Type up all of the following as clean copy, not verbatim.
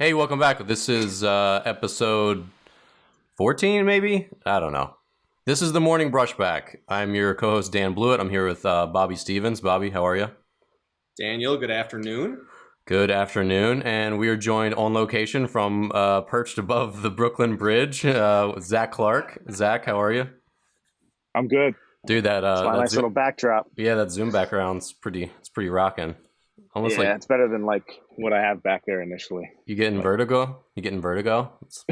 Hey, welcome back. This is episode 14, maybe? I don't know. This is the morning Brushback. I'm your co-host, Dan Blewett. I'm here with Bobby Stevens. Bobby, how are you? Daniel, good afternoon. Good afternoon. And we are joined on location from perched above the Brooklyn Bridge with Zach Clark. Zach, how are you? I'm good. Dude, It's my nice little backdrop. Yeah, that Zoom background's pretty rocking. Almost it's better than like what I have back there initially. You getting vertigo? It's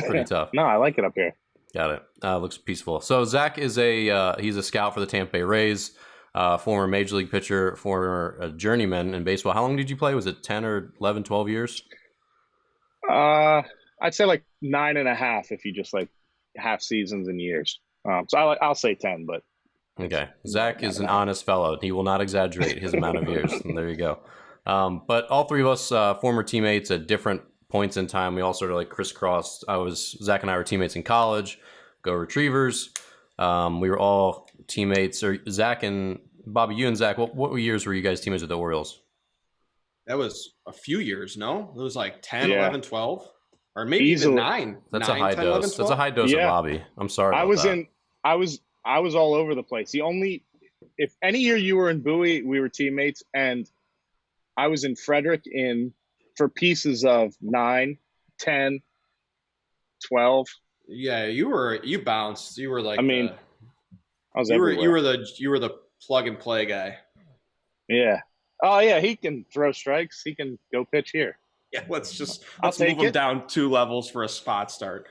pretty tough. No, I like it up here. Got it. Looks peaceful. So Zach is he's a scout for the Tampa Bay Rays, former major league pitcher, former journeyman in baseball. How long did you play? Was it 10 or 11, 12 years? I'd say like 9.5 if you just like half seasons and years. So I'll say 10, but. Okay. Zach is an honest fellow. He will not exaggerate his amount of years. And there you go. But all three of us, former teammates at different points in time. We all sort of like crisscrossed. Zach and I were teammates in college, go Retrievers. We were all teammates, or Zach and Bobby, you and Zach, what years were you guys teammates with the Orioles? That was a few years, no? It was like 10, 11, 12, or maybe even 9. That's 9, a high 10, dose. 11, That's a high dose of Bobby. I'm sorry I was all over the place. If any year you were in Bowie, we were teammates, and I was in Frederick for pieces of 9, 10, 12. Yeah, you bounced. You were like, I was everywhere. You were the plug and play guy. Yeah. Oh yeah, he can throw strikes. He can go pitch here. Yeah, let's move him down 2 levels for a spot start.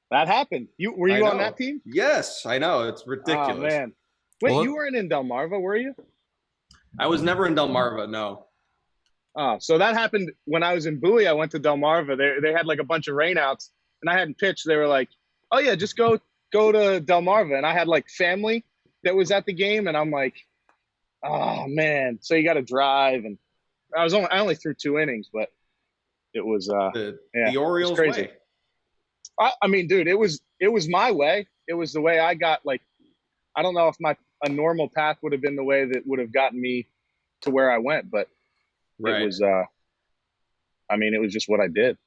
That happened. Were you on that team? Yes, I know. It's ridiculous. Oh man. Wait, you weren't in Delmarva, were you? I was never in Delmarva, no. Oh, so that happened when I was in Bowie. I went to Delmarva. They had like a bunch of rainouts, and I hadn't pitched. They were like, "Oh yeah, just go to Delmarva." And I had like family that was at the game, and I'm like, "Oh man!" So you got to drive, and I only threw 2 innings, but it was the Orioles crazy. Way. I mean, dude, it was my way. It was the way I got. Like, I don't know if a normal path would have been the way that would have gotten me to where I went, but it was. It was just what I did.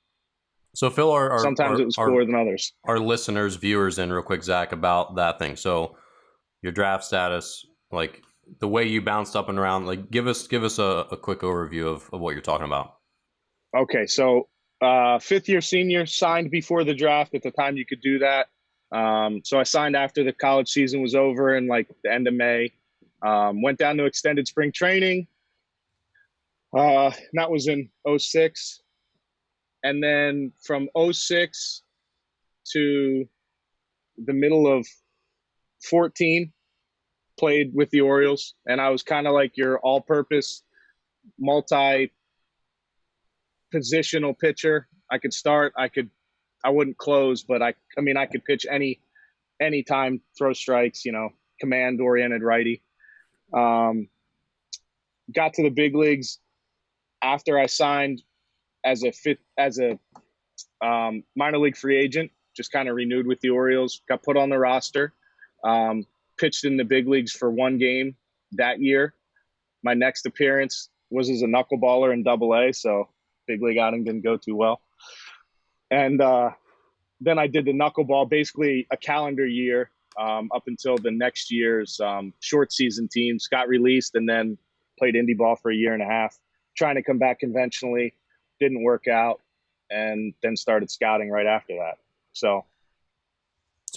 So Phil, sometimes it was cooler than others. Our listeners, viewers, and real quick, Zach, about that thing. So your draft status, like the way you bounced up and around, like give us a quick overview of what you're talking about. Okay, so. 5th year senior, signed before the draft. At the time you could do that. So I signed after the college season was over in like the end of May. Went down to extended spring training. That was in 06. And then from 06 to the middle of 14, played with the Orioles. And I was kind of like your all-purpose, multi-positional pitcher. I could start. I wouldn't close, but I could pitch any time, throw strikes. Command oriented righty. Got to the big leagues after I signed as a minor league free agent. Just kind of renewed with the Orioles. Got put on the roster. Pitched in the big leagues for 1 game that year. My next appearance was as a knuckleballer in Double-A, so big league outing didn't go too well. And then I did the knuckleball, basically a calendar year up until the next year's short season teams got released, and then played indie ball for 1.5 years, trying to come back conventionally. Didn't work out, and then started scouting right after that. So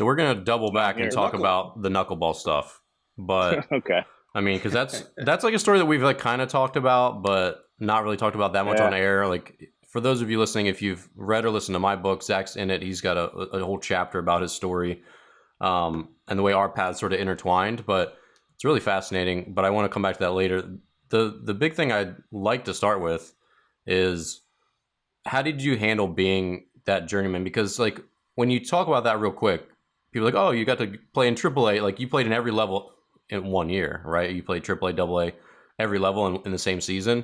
we're going to double back and talk about the knuckleball stuff. But okay. I mean, because that's like a story that we've like kind of talked about, but not really talked about that much on air. Like, for those of you listening, if you've read or listened to my book, Zach's in it. He's got a whole chapter about his story and the way our paths sort of intertwined. But it's really fascinating. But I want to come back to that later. The big thing I'd like to start with is, how did you handle being that journeyman? Because like when you talk about that real quick, people are like, oh, you got to play in AAA. Like you played in every level in 1 year, right? You played AAA, AA, every level in the same season.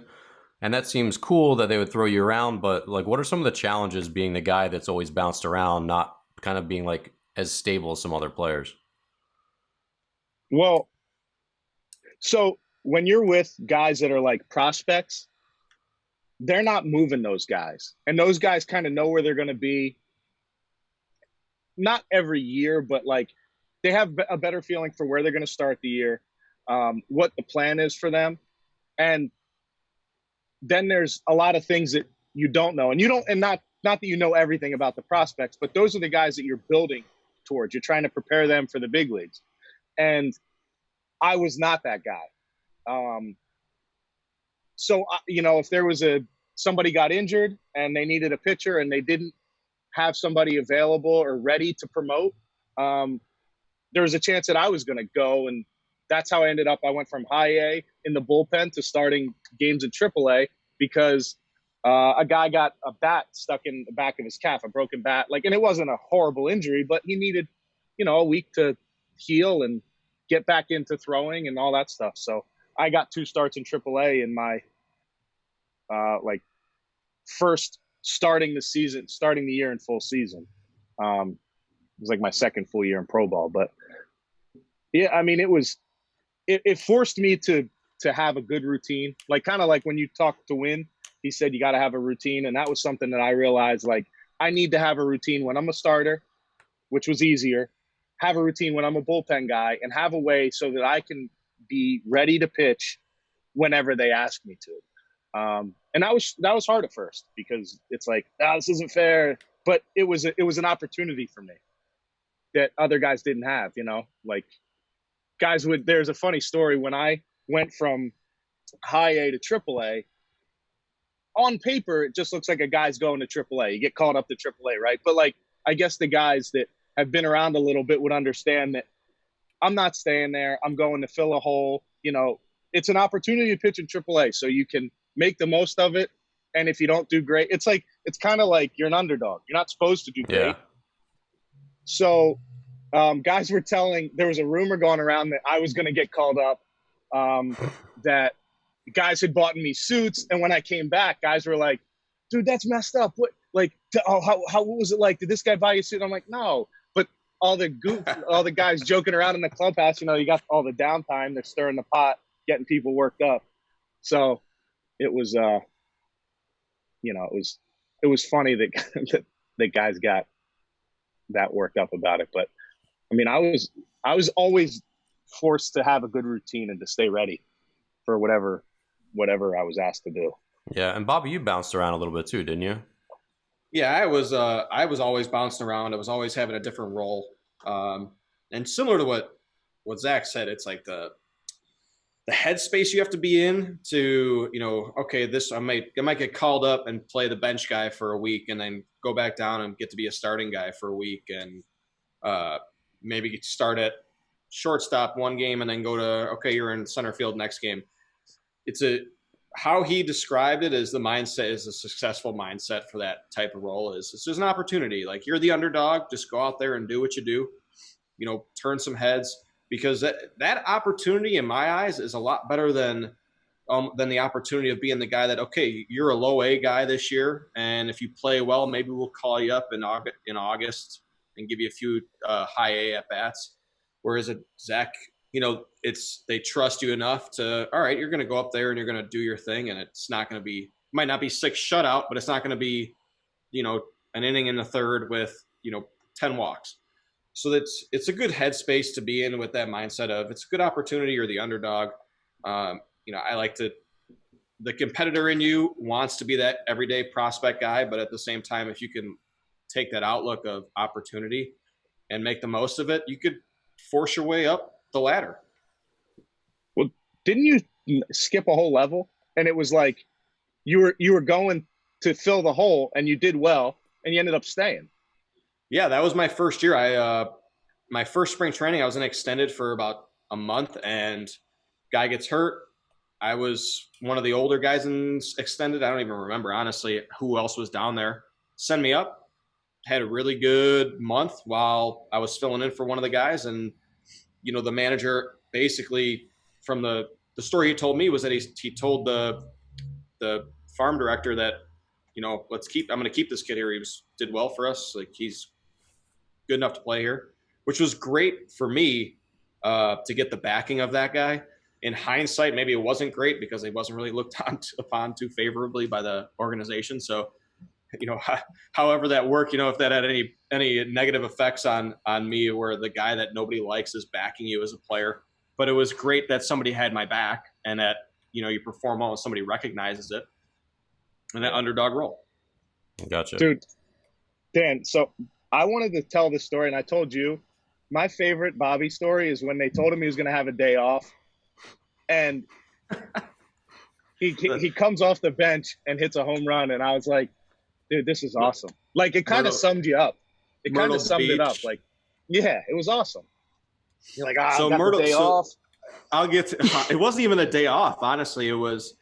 And that seems cool that they would throw you around, but like, what are some of the challenges being the guy that's always bounced around, not kind of being like as stable as some other players? Well, so when you're with guys that are like prospects, they're not moving those guys. And those guys kind of know where they're going to be. Not every year, but like they have a better feeling for where they're going to start the year, what the plan is for them. And then there's a lot of things that you don't know. And you don't, and not that you know everything about the prospects, but those are the guys that you're building towards. You're trying to prepare them for the big leagues. And I was not that guy. So, you know, if there was somebody got injured and they needed a pitcher and they didn't have somebody available or ready to promote, there was a chance that I was going to go. And that's how I ended up. I went from high A in the bullpen to starting games in AAA because a guy got a bat stuck in the back of his calf, a broken bat. Like, and it wasn't a horrible injury, but he needed, you know, a week to heal and get back into throwing and all that stuff. So I got 2 starts in AAA in my like first starting the year in full season. It was like my second full year in pro ball, but yeah, I mean, it forced me to have a good routine. Like kind of like when you talk to Win, he said you got to have a routine, and that was something that I realized like I need to have a routine when I'm a starter, which was easier. Have a routine when I'm a bullpen guy, and have a way so that I can be ready to pitch whenever they ask me to. And that was hard at first because it's like, this isn't fair, but it was an opportunity for me that other guys didn't have, you know, like there's a funny story when I went from high A to AAA. On paper, it just looks like a guy's going to AAA. You get called up to AAA, right? But like, I guess the guys that have been around a little bit would understand that I'm not staying there. I'm going to fill a hole. You know, it's an opportunity to pitch in AAA, so you can make the most of it. And if you don't do great, it's kind of like you're an underdog. You're not supposed to do great. Yeah. So guys were there was a rumor going around that I was going to get called up, that guys had bought me suits. And when I came back, guys were like, dude, that's messed up. What, like, what was it like? Did this guy buy you a suit? I'm like, no. But all the guys joking around in the clubhouse, you know, you got all the downtime, they're stirring the pot, getting people worked up. So it was, you know, it was funny that that guys got that worked up about it. But I mean, I was always forced to have a good routine and to stay ready for whatever I was asked to do. Yeah, and Bobby, you bounced around a little bit too, didn't you? Yeah, I was always bouncing around. I was always having a different role. And similar to what Zach said, it's like the headspace you have to be in to, you know, okay, I might get called up and play the bench guy for a week and then go back down and get to be a starting guy for a week and maybe start at shortstop one game and then go to, okay, you're in center field next game. How he described it as the mindset is a successful mindset for that type of role is it's just an opportunity. Like you're the underdog, just go out there and do what you do, you know, turn some heads, because that opportunity in my eyes is a lot better than the opportunity of being the guy that, okay, you're a low A guy this year. And if you play well, maybe we'll call you up in August and give you a few high A at bats. Whereas Zach, you know, they trust you enough to, all right, you're going to go up there and you're going to do your thing. And it's not going to be, might not be 6 shutout, but it's not going to be, you know, an inning in the third with, you know, 10 walks. So it's a good headspace to be in with that mindset of it's a good opportunity, you're the underdog. You know, the competitor in you wants to be that everyday prospect guy, but at the same time, if you can take that outlook of opportunity and make the most of it, you could force your way up the ladder. Well, didn't you skip a whole level? And it was like you were going to fill the hole and you did well and you ended up staying. Yeah, that was my first year. My first spring training, I was in extended for about a month and guy gets hurt. I was one of the older guys in extended. I don't even remember, honestly, who else was down there. Send me up. Had a really good month while I was filling in for one of the guys. And, you know, the manager basically, from the story he told me was that he told the farm director that, you know, I'm going to keep this kid here. He did well for us. Like he's good enough to play here, which was great for me to get the backing of that guy. in hindsight, maybe it wasn't great because he wasn't really looked upon too favorably by the organization. So, however that worked, if that had any negative effects on me, where the guy that nobody likes is backing you as a player. But it was great that somebody had my back and that, you perform well and somebody recognizes it in that underdog role. Gotcha. Dude, Dan, so I wanted to tell this story, and I told you, my favorite Bobby story is when they told him he was going to have a day off, and he comes off the bench and hits a home run, and I was like, dude, this is awesome. Like, it kind of summed you up. It kind of summed it up. Like, yeah, it was awesome. You're like, I got the day off. I'll get to, it wasn't even a day off, honestly. It was,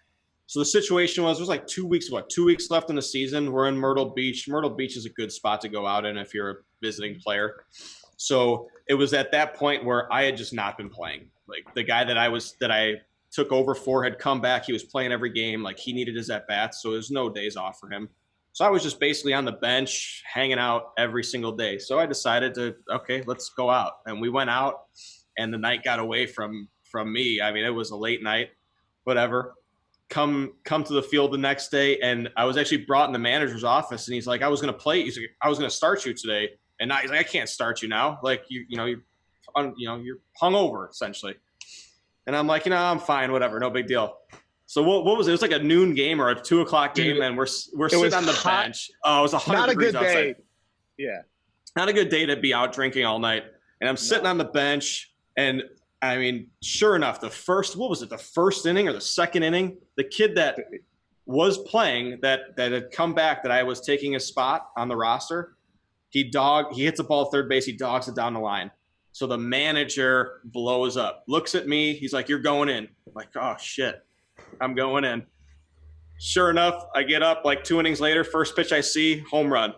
so the situation was, it was like 2 weeks, 2 weeks left in the season. We're in Myrtle Beach. Myrtle Beach is a good spot to go out in if you're a visiting player. So it was at that point where I had just not been playing. Like, the guy that I took over for had come back. He was playing every game. Like, he needed his at-bats, so there's no days off for him. So I was just basically on the bench, hanging out every single day. So I decided okay, let's go out. And we went out, and the night got away from me. I mean, it was a late night, whatever. Come to the field the next day, and I was actually brought in the manager's office, and he's like, I was going to play. He's like, I was going to start you today. And now he's like, I can't start you now. Like, you're hungover, essentially. And I'm like, I'm fine, whatever, no big deal. So what was it? It was like a noon game or a 2 o'clock game, and we're sitting on the bench. Oh, it was 100 degrees outside. Not a good day. Yeah. Not a good day to be out drinking all night. And I'm sitting on the bench, and I mean, sure enough, the first inning or the second inning, the kid that was playing that had come back, that I was taking his spot on the roster, he hits a ball third base, he dogs it down the line. So the manager blows up, looks at me, he's like, you're going in. I'm like, oh shit, I'm going in. Sure enough, I get up like 2 innings later, first pitch I see, home run.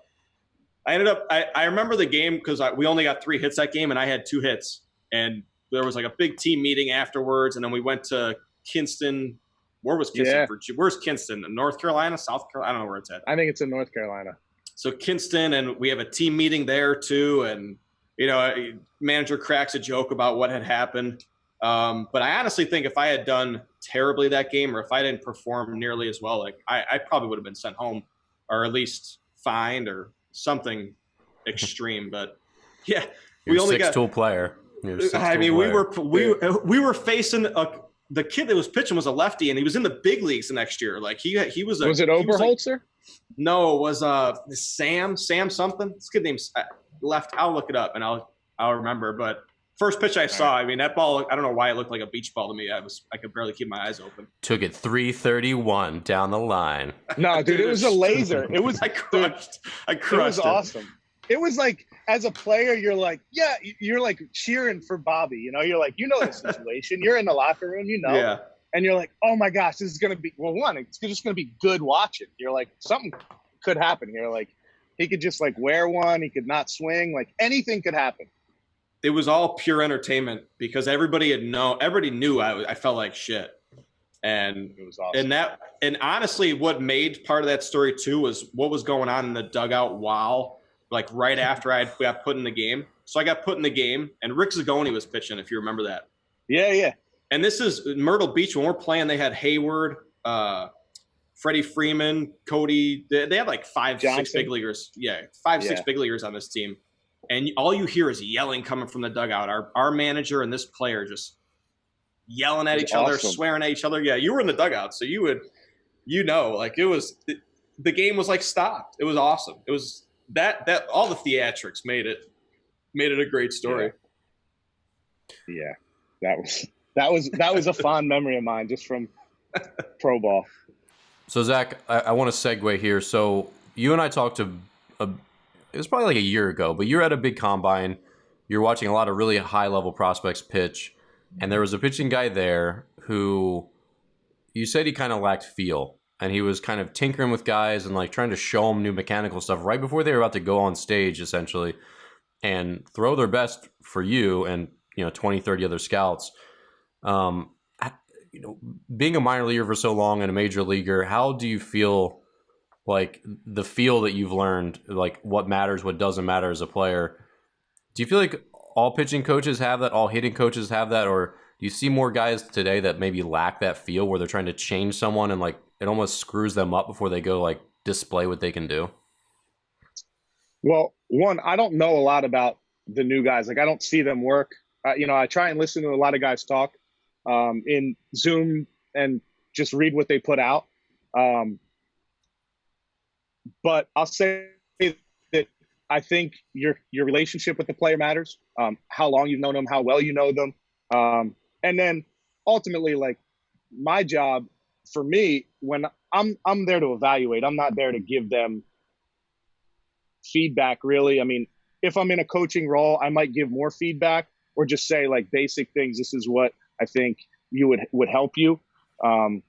I remember the game because we only got 3 hits that game, and I had 2 hits. And there was like a big team meeting afterwards, and then we went to Kinston. Where was Kinston? Yeah. Where's Kinston? North Carolina? South Carolina? I don't know where it's at. I think it's in North Carolina. So Kinston, and we have a team meeting there too, and manager cracks a joke about what had happened. But I honestly think if I had done terribly that game, or if I didn't perform nearly as well, like I probably would have been sent home, or at least fined or something extreme. But yeah, we only got 6-tool player. I mean, we were facing the kid that was pitching was a lefty, and he was in the big leagues the next year. Like he was. Was it Oberholzer? No, it was Sam something. This kid named left. I'll look it up and I'll remember. But first pitch I saw, I mean, that ball, I don't know why it looked like a beach ball to me. I could barely keep my eyes open. Took it 331 down the line. No, dude, it was a laser. It was I crushed. It was awesome. It was like, as a player, you're like, yeah, you're like cheering for Bobby. You're like, the situation. You're in the locker room, Yeah. And you're like, oh my gosh, this is going to be, it's just going to be good watching. You're like, something could happen. You're like, he could just like wear one. He could not swing. Like anything could happen. It was all pure entertainment because everybody knew I felt like shit. And it was awesome. And honestly, what made part of that story too was what was going on in the dugout right after I got put in the game. So I got put in the game, and Rick Zagoni was pitching, if you remember that. Yeah. And this is Myrtle Beach. When we're playing, they had Hayward, Freddie Freeman, Cody. They had like 5-6 big leaguers. Yeah, 5-6 big leaguers on this team. And all you hear is yelling coming from the dugout. Our manager and this player just yelling at each other, swearing at each other. Yeah, you were in the dugout, so you would, like it was. The game was like stopped. It was awesome. It was that all the theatrics made it a great story. Yeah, that was a fond memory of mine just from pro ball. So Zach, I want to segue here. So you and I talked it was probably like a year ago, but you're at a big combine. You're watching a lot of really high level prospects pitch, and there was a pitching guy there who you said he kind of lacked feel, and he was kind of tinkering with guys and like trying to show them new mechanical stuff right before they were about to go on stage, essentially, and throw their best for you and 20, 30 other scouts. Being a minor leaguer for so long and a major leaguer, how do you feel like the feel that you've learned, like what matters, what doesn't matter as a player? Do you feel like all pitching coaches have that, all hitting coaches have that, or do you see more guys today that maybe lack that feel where they're trying to change someone and like it almost screws them up before they go like display what they can do? Well, one, I don't know a lot about the new guys. Like I don't see them work. I try and listen to a lot of guys talk in Zoom and just read what they put out. But I'll say that I think your relationship with the player matters. How long you've known them, how well you know them, and then ultimately, like my job for me, when I'm there to evaluate, I'm not there to give them feedback. Really, I mean, if I'm in a coaching role, I might give more feedback or just say like basic things. This is what I think you would help you. But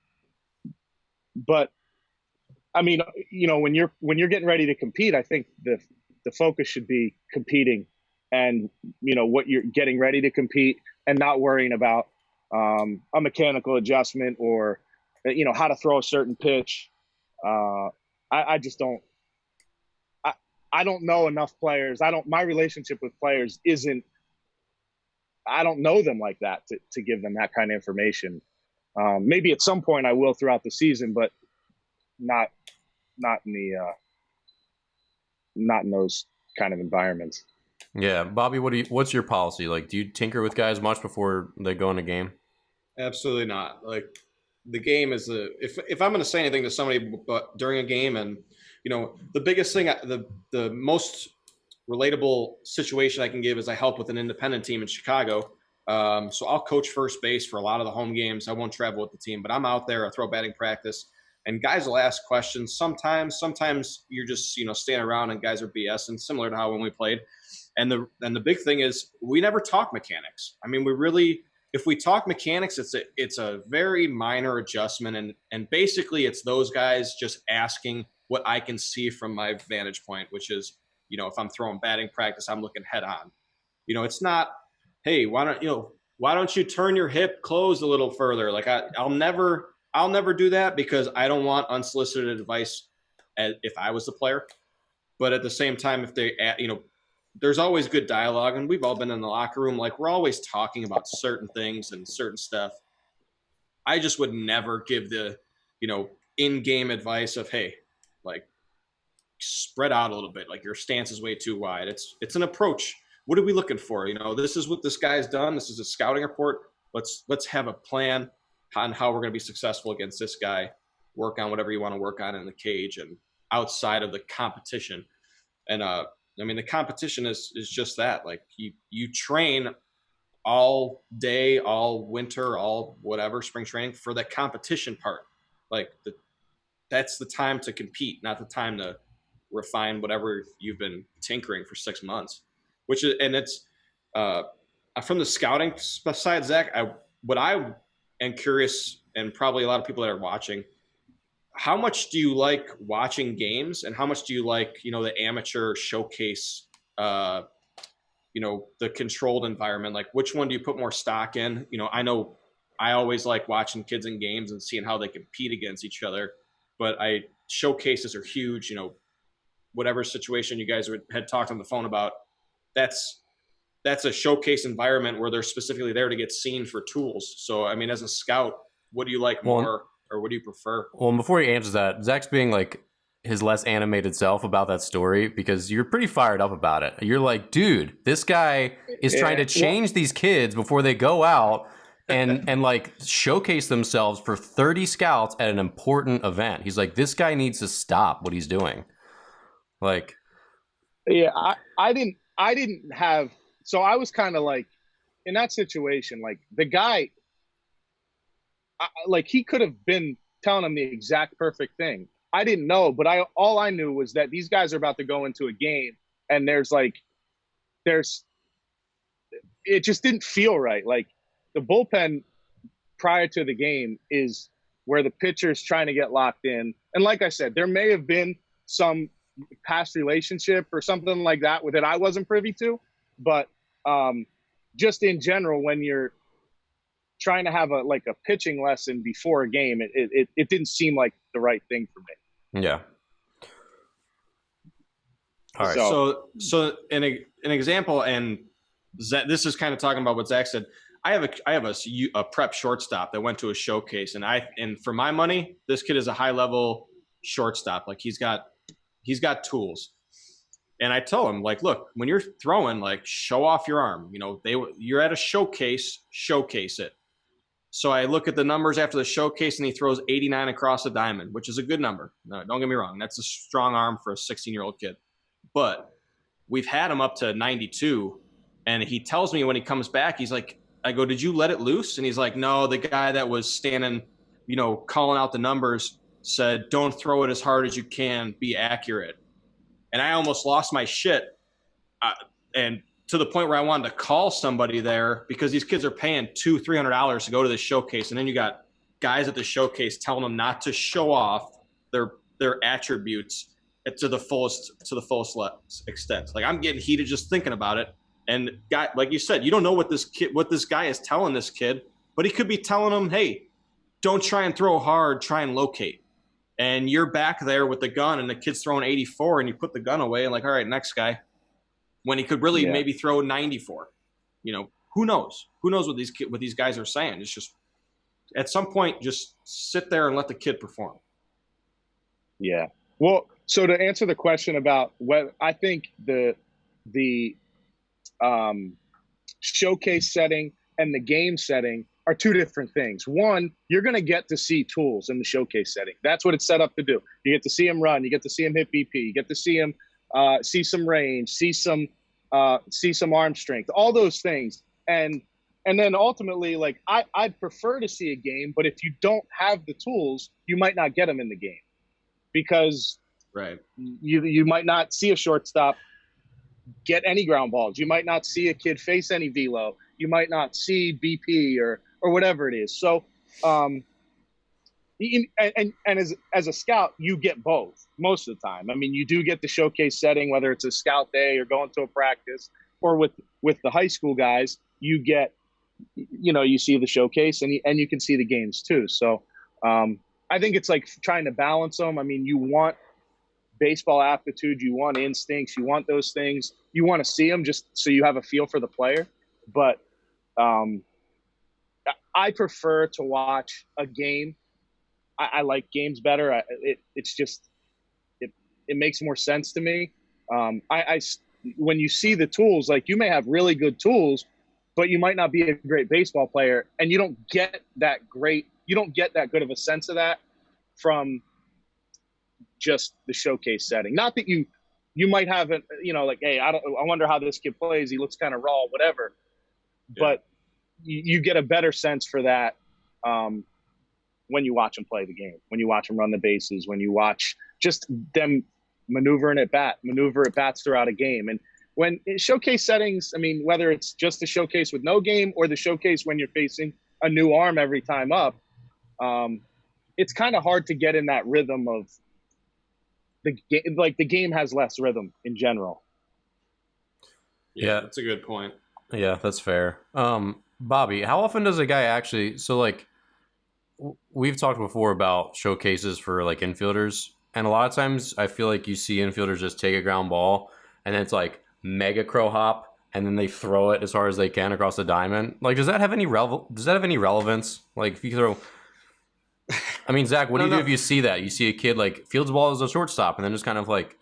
I mean, when you're getting ready to compete, I think the focus should be competing and, what you're getting ready to compete and not worrying about a mechanical adjustment or, how to throw a certain pitch. I just don't, I don't know enough players. My relationship with players I don't know them like that to give them that kind of information. Maybe at some point I will throughout the season, but not in those kind of environments. Yeah, Bobby, what's your policy? Like, do you tinker with guys much before they go in a game? Absolutely not. Like the game is if I'm going to say anything to somebody but during a game, and the biggest thing, the most relatable situation I can give is I help with an independent team in Chicago. So I'll coach first base for a lot of the home games. I won't travel with the team, but I'm out there. I throw batting practice. And guys will ask questions. Sometimes you're just, standing around and guys are BSing, similar to how when we played. And the big thing is we never talk mechanics. I mean, if we talk mechanics, it's a very minor adjustment. And basically it's those guys just asking what I can see from my vantage point, which is, if I'm throwing batting practice, I'm looking head on. It's not, hey, why don't you turn your hip closed a little further? Like I'll never do that because I don't want unsolicited advice if I was the player. But at the same time, if they, there's always good dialogue, and we've all been in the locker room. Like we're always talking about certain things and certain stuff. I just would never give the, in-game advice of, hey, like spread out a little bit. Like your stance is way too wide. It's an approach. What are we looking for? This is what this guy's done. This is a scouting report. Let's have a plan on how we're going to be successful against this guy, work on whatever you want to work on in the cage and outside of the competition. And, the competition is just that. Like you train all day, all winter, all whatever, spring training for the competition part. Like that's the time to compete, not the time to refine whatever you've been tinkering for 6 months, it's from the scouting side, Zach, what I am curious, and probably a lot of people that are watching, how much do you like watching games and how much do you like, the amateur showcase, the controlled environment? Like which one do you put more stock in? I know I always like watching kids in games and seeing how they compete against each other, but showcases are huge. Whatever situation you guys had talked on the phone about, that's a showcase environment where they're specifically there to get seen for tools. So, as a scout, what do you like more or what do you prefer? Well, and before he answers that, Zach's being like his less animated self about that story because you're pretty fired up about it. You're like, dude, this guy is trying to change these kids before they go out and like showcase themselves for 30 scouts at an important event. He's like, this guy needs to stop what he's doing. Like, yeah, I didn't have, so I was kind of like in that situation, like the guy, like he could have been telling him the exact perfect thing. I didn't know, but all I knew was that these guys are about to go into a game and it just didn't feel right. Like the bullpen prior to the game is where the pitcher's trying to get locked in. And like I said, there may have been some past relationship or something like that that I wasn't privy to, but just in general, when you're trying to have a pitching lesson before a game, it didn't seem like the right thing for me. Yeah. All right. So an example, and this is kind of talking about what Zach said. I have a prep shortstop that went to a showcase, and for my money, this kid is a high level shortstop. Like he's got tools. And I tell him, like, look, when you're throwing, like, show off your arm. You know, you're at a showcase it. So I look at the numbers after the showcase, and he throws 89 across the diamond, which is a good number. No, don't get me wrong. That's a strong arm for a 16-year-old kid. But we've had him up to 92, and he tells me when he comes back, he's like, I go, did you let it loose? And he's like, no, the guy that was standing, you know, calling out the numbers said, don't throw it as hard as you can, be accurate. And I almost lost my shit, and to the point where I wanted to call somebody there, because these kids are paying $200-$300 to go to the showcase, and then you got guys at the showcase telling them not to show off their attributes to the fullest extent. Like, I'm getting heated just thinking about it. And guy, like you said, you don't know what this guy is telling this kid, but he could be telling him, hey, don't try and throw hard, try and locate. And you're back there with the gun, and the kid's throwing 84, and you put the gun away, and like, all right, next guy. When he could really maybe throw 94. You know, who knows? Who knows what these guys are saying? It's just, at some point, just sit there and let the kid perform. Yeah. Well, so to answer the question about what I think the showcase setting and the game setting are two different things. One, you're going to get to see tools in the showcase setting. That's what it's set up to do. You get to see him run. You get to see him hit BP. You get to see him see some range, see some arm strength, all those things. And then ultimately, like, I'd prefer to see a game, but if you don't have the tools, you might not get them in the game, because you might not see a shortstop get any ground balls. You might not see a kid face any velo. You might not see BP or whatever it is. So, and as a scout, you get both most of the time. I mean, you do get the showcase setting, whether it's a scout day or going to a practice, or with the high school guys, you get, you know, you see the showcase and you can see the games too. So I think it's like trying to balance them. I mean, you want baseball aptitude, you want instincts, you want those things, you want to see them just so you have a feel for the player. But I prefer to watch a game. I like games better. It makes more sense to me. When you see the tools, like, you may have really good tools, but you might not be a great baseball player, and you don't get that good of a sense of that from just the showcase setting. Not that you might have it, you know, like, hey, I wonder how this kid plays. He looks kind of raw, whatever. Yeah. But you get a better sense for that when you watch them play the game, when you watch them run the bases, when you watch just them maneuver at bats throughout a game. And when in showcase settings, I mean, whether it's just the showcase with no game or the showcase when you're facing a new arm every time up, it's kind of hard to get in that rhythm of the game. Like, the game has less rhythm in general. Yeah, that's a good point. Yeah, that's fair. Bobby, how often does a guy actually, so like, we've talked before about showcases for like infielders, and a lot of times I feel like you see infielders just take a ground ball and then it's like mega crow hop, and then they throw it as hard as they can across the diamond. Like, does that have any relevance? Like, if you throw, I mean, Zach, what do you do if you see that? You see a kid like fields the ball as a shortstop and then just kind of like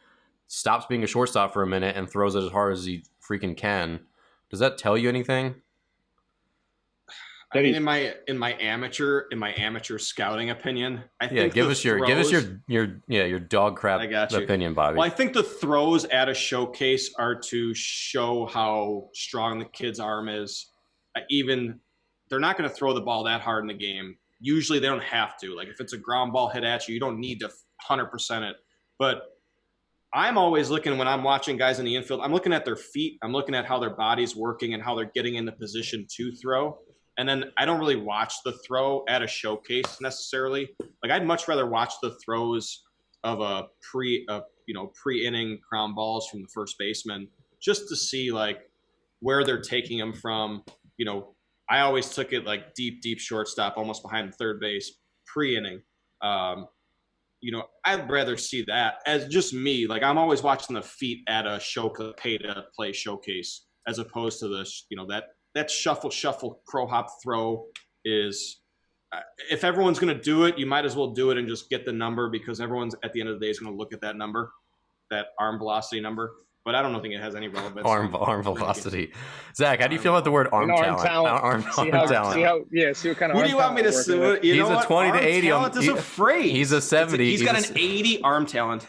stops being a shortstop for a minute and throws it as hard as he freaking can. Does that tell you anything? I mean, in my amateur scouting opinion, I think give us your dog crap opinion, Bobby. Well, I think the throws at a showcase are to show how strong the kid's arm is. Even they're not going to throw the ball that hard in the game. Usually, they don't have to. Like, if it's a ground ball hit at you, you don't need to 100% it. But I'm always looking, when I'm watching guys in the infield, I'm looking at their feet. I'm looking at how their body's working and how they're getting in the position to throw. And then I don't really watch the throw at a showcase necessarily. Like, I'd much rather watch the throws of a pre-inning ground balls from the first baseman, just to see like where they're taking them from. You know, I always took it like deep shortstop, almost behind the third base pre-inning. You know, I'd rather see that as just me. Like, I'm always watching the feet at a pay to play showcase, as opposed to the, you know, that shuffle, crow hop throw is. If everyone's going to do it, you might as well do it and just get the number, because everyone's at the end of the day is going to look at that number, that arm velocity number. But I don't think it has any relevance. Arm velocity. Zach, how do you feel about the word arm talent? Arm talent. See what kind of. Who do you want me to say? He's a 20 to 80. Talent is a phrase. He's a 70. He's got an 80 arm talent.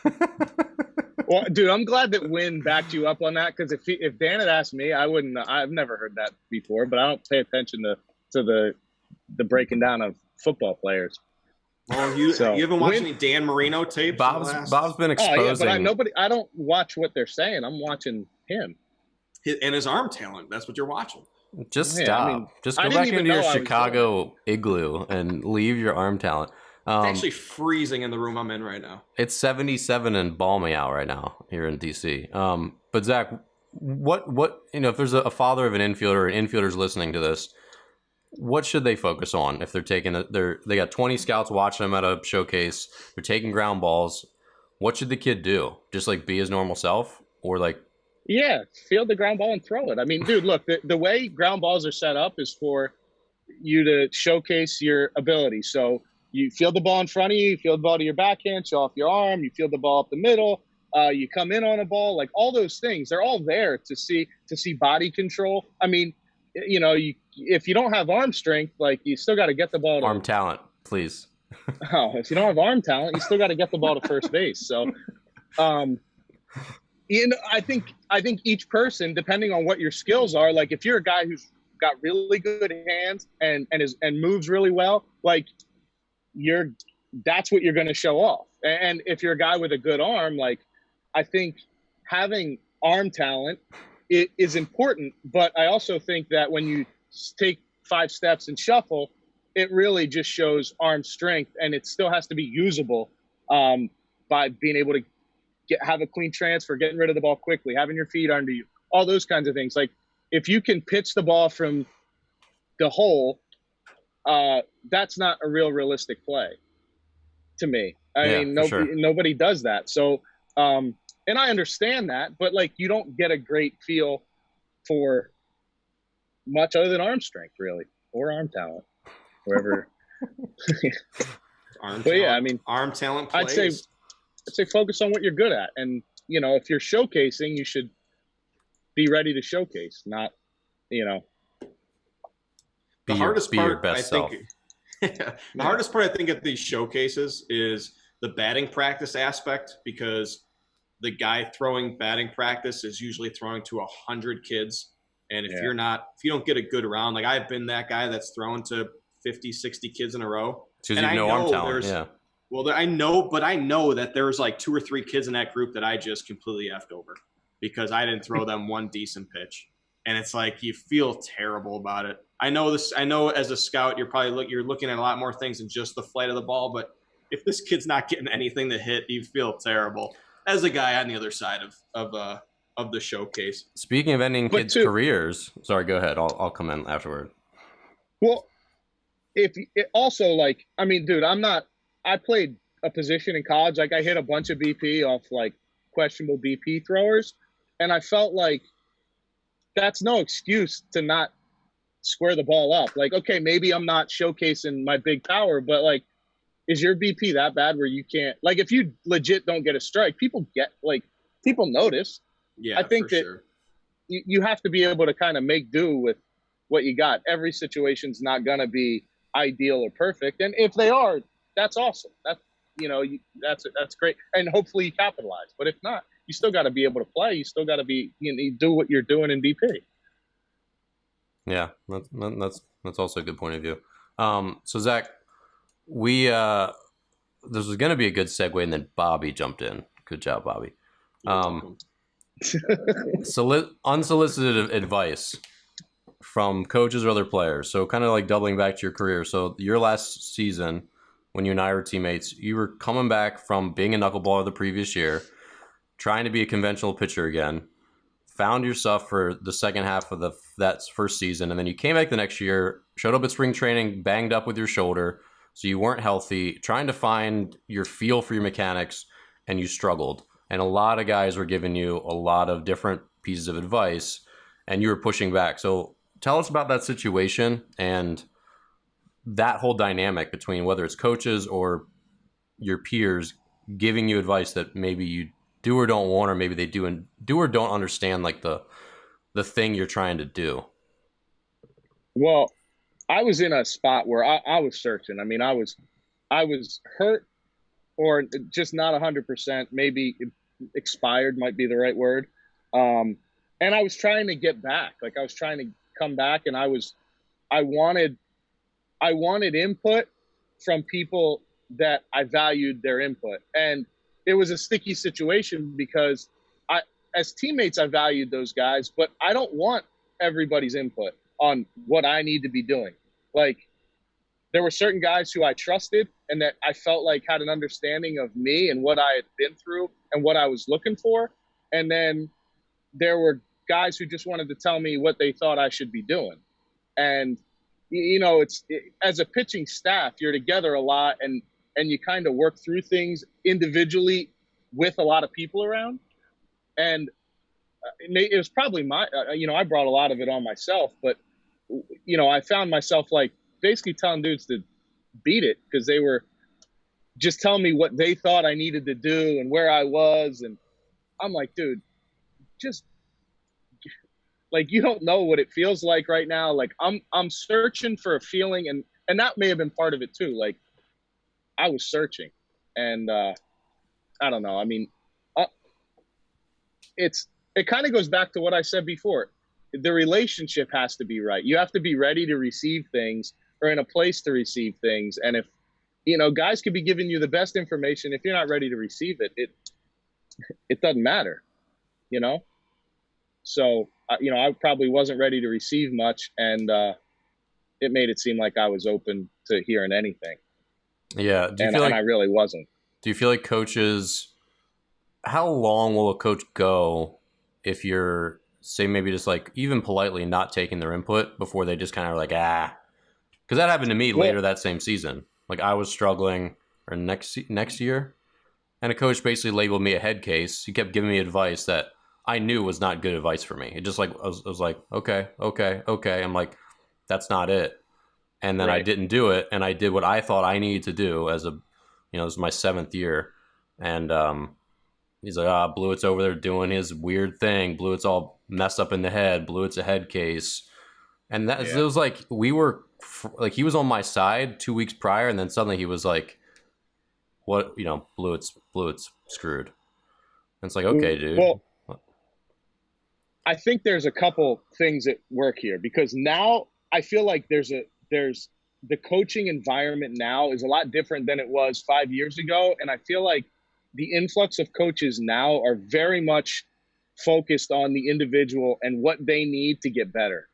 Well, dude, I'm glad that Wynn backed you up on that, because if Dan had asked me, I wouldn't. I've never heard that before, but I don't pay attention to the breaking down of football players. Well, you haven't watched any Dan Marino tapes? Bob's been exposing. But I don't watch what they're saying. I'm watching him. And his arm talent. That's what you're watching. Just stop. Just go back into your Chicago igloo and leave your arm talent. It's actually freezing in the room I'm in right now. It's 77 and balmy out right now here in DC. But Zach, what if there's a father of an infielder or infielders listening to this, what should they focus on if they're taking they got 20 scouts watching them at a showcase, they're taking ground balls? What should the kid do? Just like be his normal self, or like field the ground ball and throw it. I mean, dude, look, the way ground balls are set up is for you to showcase your ability. So you field the ball in front of you field the ball to your backhand, show off your arm, you field the ball up the middle, you come in on a ball, like all those things, they're all there to see body control. I mean, if you don't have arm strength, like you still got to get the ball to arm talent, please. If you don't have arm talent, you still got to get the ball to first base. So, I think each person, depending on what your skills are, like if you're a guy who's got really good hands and moves really well, like that's what you're going to show off. And if you're a guy with a good arm, like I think having arm talent is important, but I also think that when you take 5 steps and shuffle, it really just shows arm strength, and it still has to be usable by being able to have a clean transfer, getting rid of the ball quickly, having your feet under you, all those kinds of things. Like if you can pitch the ball from the hole, that's not a realistic play to me. I mean, nobody does that. So, and I understand that, but like you don't get a great feel for much other than arm strength, really, or arm talent, wherever. I mean, arm talent plays. I'd say focus on what you're good at, and if you're showcasing, you should be ready to showcase, not the hardest part, I think. The hardest part, I think, at these showcases is the batting practice aspect, because the guy throwing batting practice is usually throwing to 100 kids. And if you don't get a good round, like I've been that guy that's thrown to 50, 60 kids in a row. So you have no arm talent. Yeah. Well, I know that there's like 2 or 3 kids in that group that I just completely effed over because I didn't throw them one decent pitch. And it's like, you feel terrible about it. I know as a scout, you're looking at a lot more things than just the flight of the ball. But if this kid's not getting anything to hit, you feel terrible as a guy on the other side of the showcase. Speaking of ending kids' careers, sorry, go ahead. I'll come in afterward. Well, dude, I played a position in college. Like I hit a bunch of BP off like questionable BP throwers. And I felt like that's no excuse to not square the ball up. Like, okay, maybe I'm not showcasing my big power, but like, is your BP that bad where you can't, like, if you legit don't get a strike, people notice. Yeah, I think that you have to be able to kind of make do with what you got. Every situation's not going to be ideal or perfect. And if they are, that's awesome. That's great. And hopefully you capitalize. But if not, you still got to be able to play. You still got to be, do what you're doing in BP. Yeah, that's also a good point of view. So Zach, this was going to be a good segue, and then Bobby jumped in. Good job, Bobby. Unsolicited advice from coaches or other players. So kind of like doubling back to your career. So your last season, when you and I were teammates, you were coming back from being a knuckleballer the previous year, trying to be a conventional pitcher again, found yourself for the second half of that first season, and then you came back the next year, showed up at spring training, banged up with your shoulder, so you weren't healthy, trying to find your feel for your mechanics, and you struggled. And a lot of guys were giving you a lot of different pieces of advice, and you were pushing back. So tell us about that situation and that whole dynamic between whether it's coaches or your peers giving you advice that maybe you do or don't want, or maybe they do and do or don't understand like the thing you're trying to do. Well, I was in a spot where I was searching. I mean, I was hurt or just not 100%, maybe expired might be the right word. And I was trying to get back. Like I was trying to come back, and I wanted input from people that I valued their input. And it was a sticky situation because as teammates, I valued those guys, but I don't want everybody's input on what I need to be doing. Like there were certain guys who I trusted and that I felt like had an understanding of me and what I had been through and what I was looking for. And then there were guys who just wanted to tell me what they thought I should be doing. And, you know, as a pitching staff, you're together a lot and you kind of work through things individually with a lot of people around. And it was probably I brought a lot of it on myself, but, you know, I found myself like basically telling dudes to beat it because they were just telling me what they thought I needed to do and where I was. And I'm like, dude, just like, you don't know what it feels like right now. Like I'm searching for a feeling, and that may have been part of it too. Like I was searching, and I don't know. I mean, it kind of goes back to what I said before. The relationship has to be right. You have to be ready to receive things or in a place to receive things. And if, you know, guys could be giving you the best information, if you're not ready to receive it, it doesn't matter, you know? So, you know, I probably wasn't ready to receive much, and it made it seem like I was open to hearing anything. Yeah. And I really wasn't. Do you feel like coaches, how long will a coach go if you're, say, maybe just like even politely not taking their input before they just kind of like, because that happened to me later that same season. Like I was struggling or next year, and a coach basically labeled me a head case. He kept giving me advice that I knew was not good advice for me. It just like, I was like, okay. I'm like, that's not it. And then I didn't do it. And I did what I thought I needed to do as this is my 7th year. And, he's like, Blewett's over there doing his weird thing. Blewett's all messed up in the head. Blewett's a head case. And it was like, we were like, he was on my side 2 weeks prior. And then suddenly he was like, what, Blewett's screwed. And it's like, okay, dude. Well, I think there's a couple things at work here, because now I feel like there's the coaching environment now is a lot different than it was 5 years ago. And I feel like the influx of coaches now are very much focused on the individual and what they need to get better.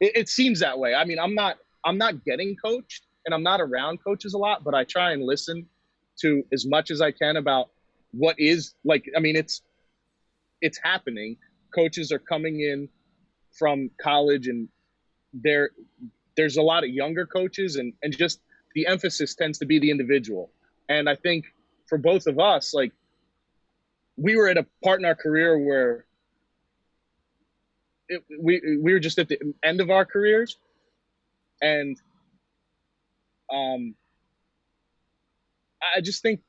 It seems that way. I mean, I'm not getting coached, and I'm not around coaches a lot, but I try and listen to as much as I can about what is like. I mean, it's happening. Coaches are coming in from college, and there's a lot of younger coaches, and just the emphasis tends to be the individual. And I think for both of us, like, we were at a part in our career where we were just at the end of our careers, and I just think,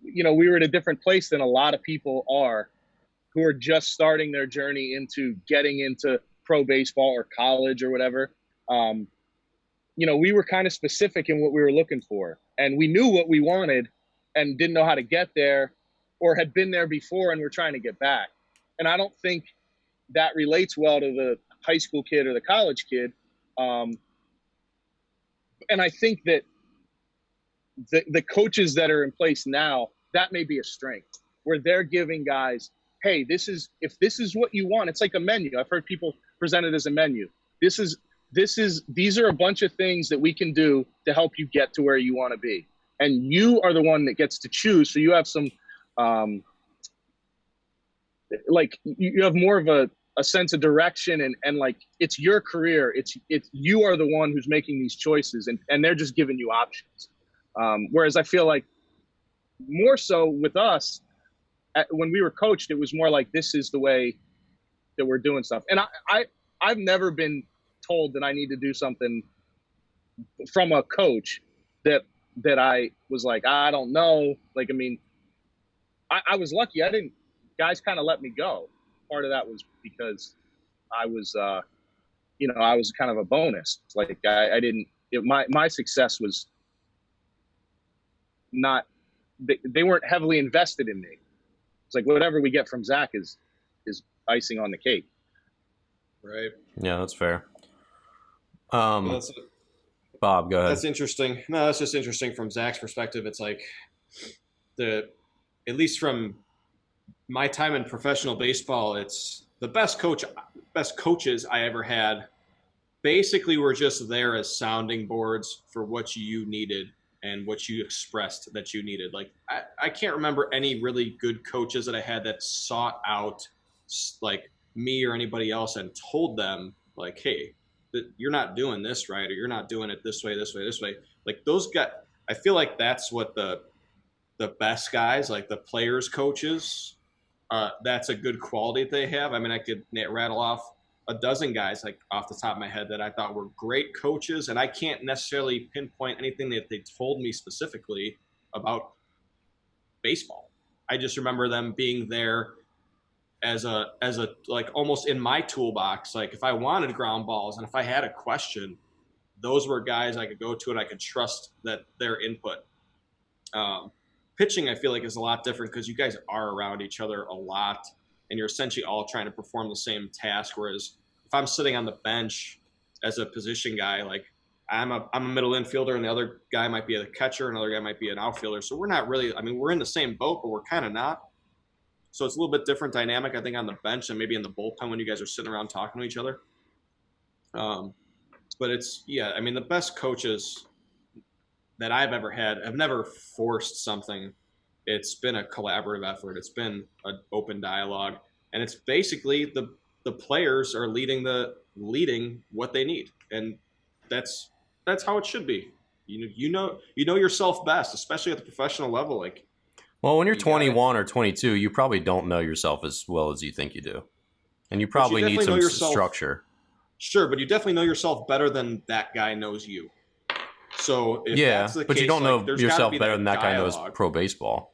we were at a different place than a lot of people are who are just starting their journey into getting into pro baseball or college or whatever. We were kind of specific in what we were looking for, and we knew what we wanted and didn't know how to get there, or had been there before and we're trying to get back. And I don't think that relates well to the high school kid or the college kid. And I think that the coaches that are in place now, that may be a strength, where they're giving guys, hey, if this is what you want, it's like a menu. I've heard people present it as a menu. These are a bunch of things that we can do to help you get to where you want to be. And you are the one that gets to choose. So you have some, you have more of a sense of direction, and like, it's your career. It's you are the one who's making these choices, and they're just giving you options. Whereas I feel like more so with us, when we were coached, it was more like, this is the way that we're doing stuff. And I've never been told that I need to do something from a coach that I was like, I don't know. Like, I mean, I was lucky. Guys kind of let me go. Part of that was because I was, I was kind of a bonus. Like I didn't, my success was not, they weren't heavily invested in me. It's like whatever we get from Zach is icing on the cake. Right. Yeah, that's fair. Well, Bob, go ahead. That's interesting. No, that's just interesting from Zach's perspective. It's like at least from my time in professional baseball, it's the best coaches I ever had basically were just there as sounding boards for what you needed and what you expressed that you needed. Like I can't remember any really good coaches that I had that sought out like me or anybody else and told them like, hey, you're not doing this right, or you're not doing it this way. Like those guys, I feel like that's what the best guys, like the players coaches, that's a good quality that they have. I mean, I could rattle off a dozen guys like off the top of my head that I thought were great coaches, and I can't necessarily pinpoint anything that they told me specifically about baseball. I just remember them being there as a like almost in my toolbox. Like if I wanted ground balls and if I had a question, those were guys I could go to and I could trust that their input. Pitching, I feel like, is a lot different because you guys are around each other a lot and you're essentially all trying to perform the same task. Whereas if I'm sitting on the bench as a position guy, like I'm a middle infielder and the other guy might be a catcher, another guy might be an outfielder. So we're not really, I mean, we're in the same boat, but we're kind of not. So it's a little bit different dynamic, I think, on the bench and maybe in the bullpen when you guys are sitting around talking to each other. But it's, yeah, I mean, the best coaches that I've ever had have never forced something. It's been a collaborative effort. It's been an open dialogue. And it's basically the players are leading what they need. And that's how it should be. You know yourself best, especially at the professional level. Like, well, when you're 21 or 22, you probably don't know yourself as well as you think you do. And you probably need some structure. Sure, but you definitely know yourself better than that guy knows you. So if that's the but case, you don't know yourself better than that guy knows pro baseball.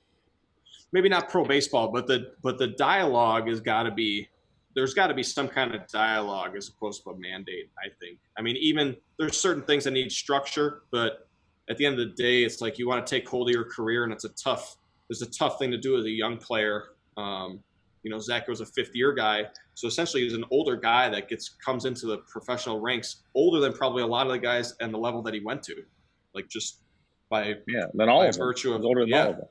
Maybe not pro baseball, but the dialogue has got to be, there's got to be some kind of dialogue as opposed to a mandate, I think. I mean, even there's certain things that need structure, but at the end of the day, it's like you want to take hold of your career, and it's a tough thing to do as a young player. Zach was a fifth-year guy, so essentially he's an older guy that comes into the professional ranks, older than probably a lot of the guys and the level that he went to, like just by virtue of older than all of them.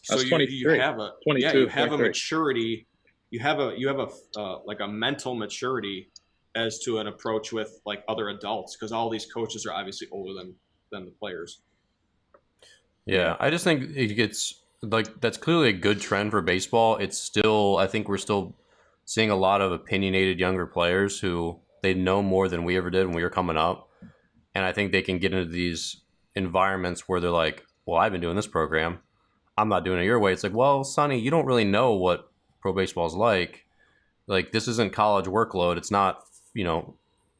So you have a 22, you have 23. A maturity, you have a like a mental maturity as to an approach with like other adults, because all these coaches are obviously older than the players. Yeah, I just think it gets like that's clearly a good trend for baseball. It's still, I think we're still seeing a lot of opinionated younger players who they know more than we ever did when we were coming up. And I think they can get into these environments where they're like, well, I've been doing this program. I'm not doing it your way. It's like, well, Sonny, you don't really know what pro baseball is like. Like, this isn't college workload. It's not,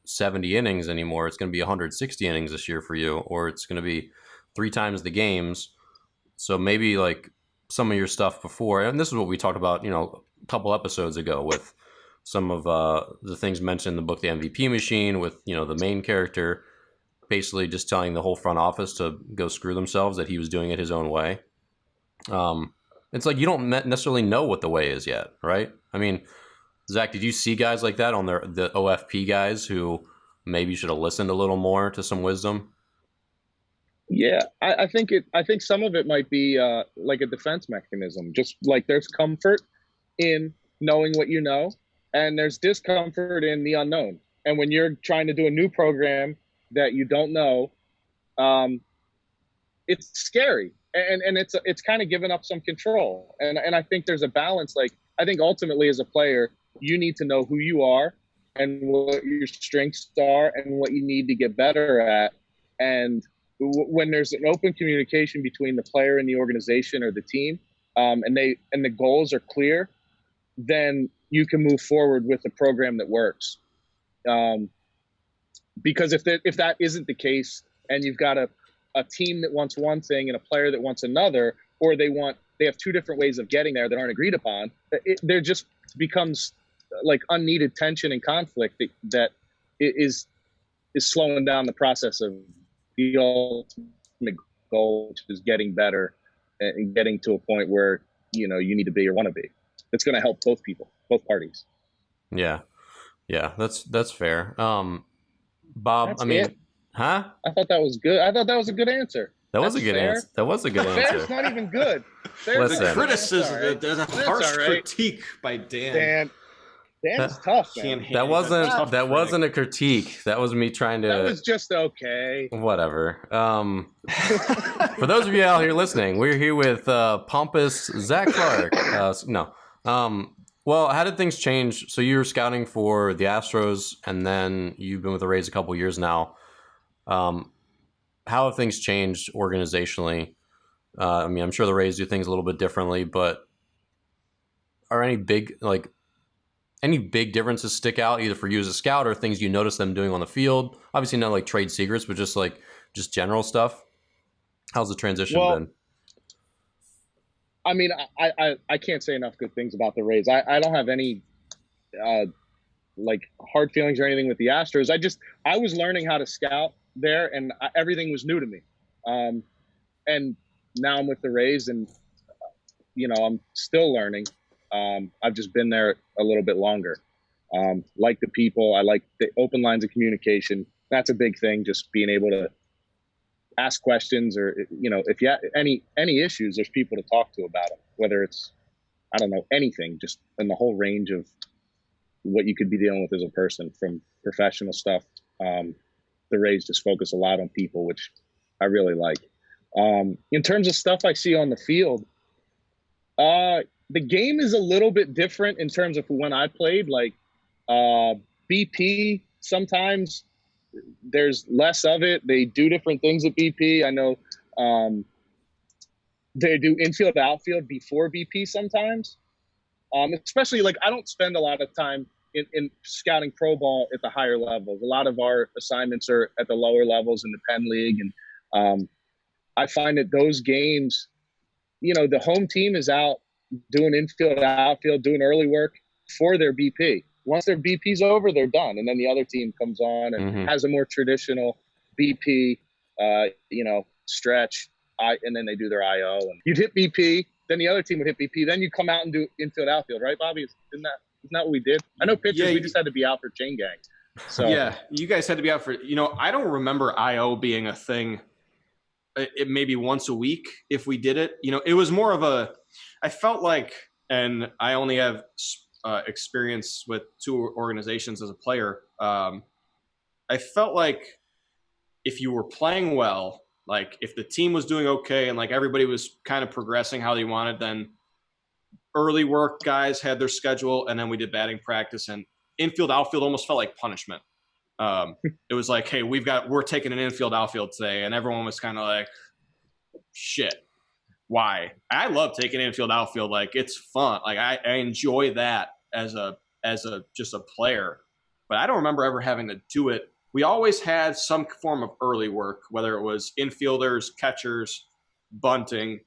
70 innings anymore. It's going to be 160 innings this year for you, or it's going to be 3 times the games. So maybe like some of your stuff before, and this is what we talked about, a couple episodes ago with some of the things mentioned in the book, The MVP Machine, with, the main character basically just telling the whole front office to go screw themselves, that he was doing it his own way. It's like you don't necessarily know what the way is yet, right? I mean, Zach, did you see guys like that on the OFP guys who maybe should have listened a little more to some wisdom? Yeah, I think some of it might be like a defense mechanism. Just like there's comfort in knowing what you know, and there's discomfort in the unknown. And when you're trying to do a new program that you don't know, it's scary, and it's kind of giving up some control. And I think there's a balance. Like, I think ultimately as a player, you need to know who you are and what your strengths are and what you need to get better at. And when there's an open communication between the player and the organization or the team, and the goals are clear, then you can move forward with a program that works. because if that isn't the case, and you've got a team that wants one thing and a player that wants another, or they have two different ways of getting there that aren't agreed upon, there just becomes like unneeded tension and conflict that is slowing down the process of the ultimate goal, which is getting better and getting to a point where you need to be or want to be. It's going to help both parties. Yeah, that's fair. Bob, That's it. Huh? I thought that was good. I thought that was a good answer. That was a good answer. That was a good answer. Fair's not even good. Listen. The criticism, right. there's a harsh critique by Dan. Dan is tough, man. That wasn't a critique. That was me trying to. That was just okay. Whatever. For those of you out here listening, we're here with pompous Zach Clark. Well, how did things change? So you were scouting for the Astros, and then you've been with the Rays a couple years now. How have things changed organizationally? I'm sure the Rays do things a little bit differently, but are any big differences stick out either for you as a scout or things you notice them doing on the field? Obviously not like trade secrets, but just general stuff. How's the transition been? I can't say enough good things about the Rays. I don't have any hard feelings or anything with the Astros. I was learning how to scout there, and everything was new to me. And now I'm with the Rays, and I'm still learning. I've just been there a little bit longer. Like the people, I like the open lines of communication. That's a big thing. Just being able to ask questions, or if you have any issues, there's people to talk to about them. Whether it's anything, just in the whole range of what you could be dealing with as a person, from professional stuff. The Rays just focus a lot on people, which I really like. In terms of stuff I see on the field, the game is a little bit different in terms of when I played. Like BP, sometimes there's less of it. They do different things at BP. I know they do infield, outfield before BP sometimes. Especially I don't spend a lot of time in scouting pro ball at the higher levels. A lot of our assignments are at the lower levels in the Penn League. And I find that those games, the home team is out doing infield, outfield, doing early work for their BP. Once their BP's over, they're done. And then the other team comes on and has a more traditional BP, stretch. And then they do their IO. And you'd hit BP, then the other team would hit BP. Then you come out and do infield, outfield, right, Bobby? Isn't that what we did? I know pitchers, we just had to be out for chain gang. So yeah, you guys had to be out for, I don't remember IO being a thing. It maybe once a week if we did it. It was more of I felt like, and I only have experience with two organizations as a player. I felt like if you were playing well, like if the team was doing okay and everybody was kind of progressing how they wanted, then early work guys had their schedule, and then we did batting practice, and infield, outfield almost felt like punishment. It was like, hey, we're taking an infield, outfield today, and everyone was kind of like, shit, why? I love taking infield, outfield. It's fun. I enjoy that as just a player, but I don't remember ever having to do it. We always had some form of early work, whether it was infielders, catchers, bunting.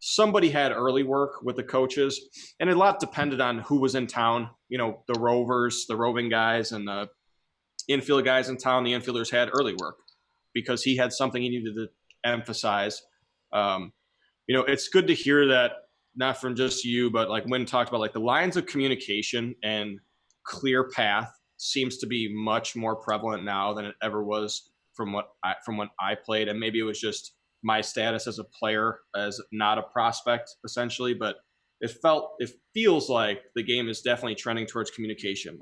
Somebody had early work with the coaches, and a lot depended on who was in town. The rovers, the roving guys, and the infield guys in town. The infielders had early work because he had something he needed to emphasize. It's good to hear that, not from just you, but Wynn talked about the lines of communication and clear path seems to be much more prevalent now than it ever was from when I played. And maybe it was just my status as a player, as not a prospect, essentially. But it feels like the game is definitely trending towards communication.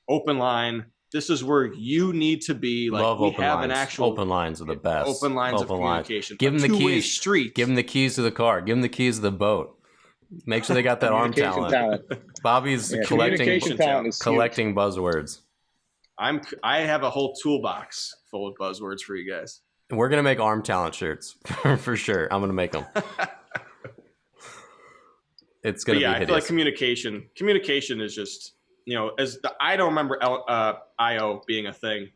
Open line, this is where you need to be. Love we open have lines. an actual Open lines are the best. Open lines of communication. Give them the keys. Street. Give them the keys to the car. Give them the keys to the boat. Make sure they got that arm talent. Bobby's collecting buzzwords. I have a whole toolbox full of buzzwords for you guys. We're gonna make arm talent shirts for sure. I'm gonna make them. It's gonna be hideous. I feel like communication is just as I don't remember IO being a thing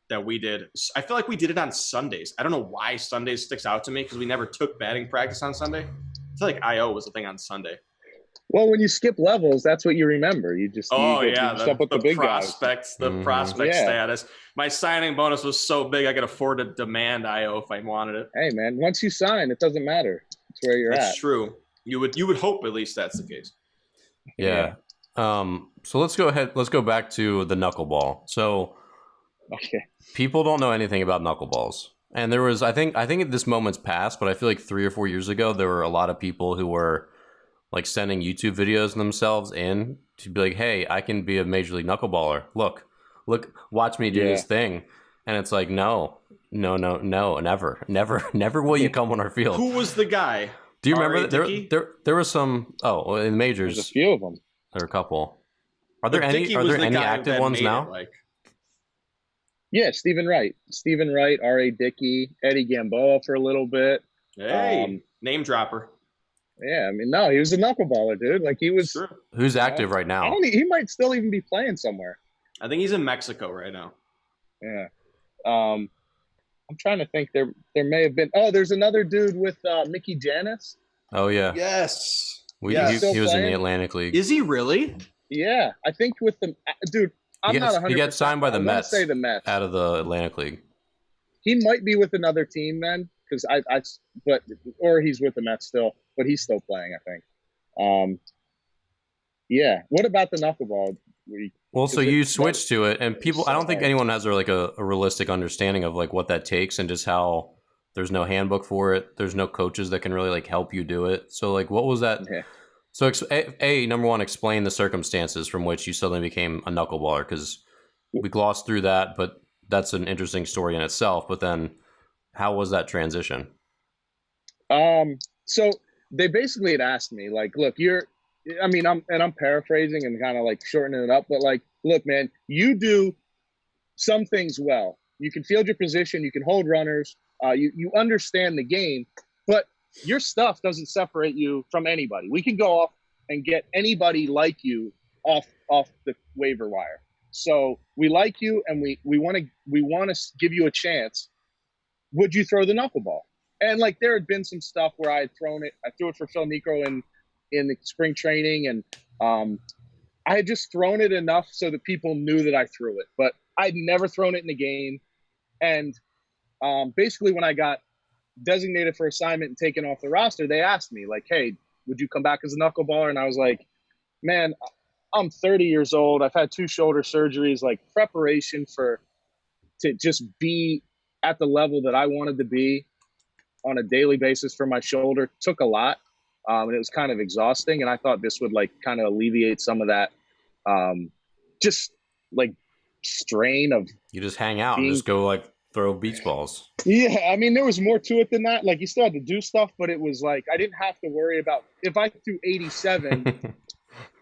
that we did. I feel like we did it on Sundays. I don't know why Sundays sticks out to me because we never took batting practice on Sunday. I feel like IO was a thing on Sunday. Well, when you skip levels, that's what you remember. You just up with the big prospects, guys. the prospect status. My signing bonus was so big I could afford to demand IO if I wanted it. Hey man, once you sign, it doesn't matter. It's where you're at. That's true. You would hope at least that's the case. Yeah. So let's go ahead. Let's go back to the knuckleball. So people don't know anything about knuckleballs. And there was, I think this moment's past, but I feel like 3 or 4 years ago, there were a lot of people who were like sending YouTube videos themselves in to be like, hey, I can be a major league knuckleballer. Look, watch me do this thing. And it's like, no, never will you come on our field. Who was the guy? Do you remember that there was some, in the majors? There's a few of them. There are a couple. Are there any active ones now? Yeah, Stephen Wright, R.A. Dickey, Eddie Gamboa for a little bit. Hey, name dropper. Yeah, I mean, no, he was a knuckleballer, dude. Like he was. Sure. Who's active right now? He might still even be playing somewhere. I think he's in Mexico right now. Yeah. I'm trying to think. There may have been. Oh, there's another dude with Mickey Janis. Oh yeah. Yes. He was in the Atlantic League. Is he really? Yeah, I think with the dude. I'm not 100%. He got signed by the Mets. Say the Mets out of the Atlantic League. He might be with another team then, because or he's with the Mets still, but he's still playing, I think. Yeah. What about the knuckleball? Well, so you switched to it, and people. I don't think anyone has like a realistic understanding of like what that takes, and just how there's no handbook for it. There's no coaches that can really like help you do it. So like, what was that? Yeah. So, number one, explain the circumstances from which you suddenly became a knuckleballer, because we glossed through that, but that's an interesting story in itself. But then, how was that transition? So they basically had asked me, like, look, I'm paraphrasing and kind of like shortening it up, but like, look, man, you do some things well. You can field your position, you can hold runners, you understand the game, but your stuff doesn't separate you from anybody. We can go off and get anybody like you off the waiver wire. So we like you, and we want to give you a chance. Would you throw the knuckleball? And like there had been some stuff where I had thrown it. I threw it for Phil Necro in the spring training, and I had just thrown it enough so that people knew that I threw it. But I'd never thrown it in a game. And basically, when I got designated for assignment and taken off the roster, they asked me like, hey, would you come back as a knuckleballer? And I was like, man, I'm 30 years old. I've had 2 shoulder surgeries. Like preparation to just be at the level that I wanted to be on a daily basis for my shoulder took a lot. And it was kind of exhausting. And I thought this would like kind of alleviate some of that just like strain of. You just hang out and just go like throw beach balls. Yeah, I mean, there was more to it than that. Like, you still had to do stuff, but it was like I didn't have to worry about if I threw 87,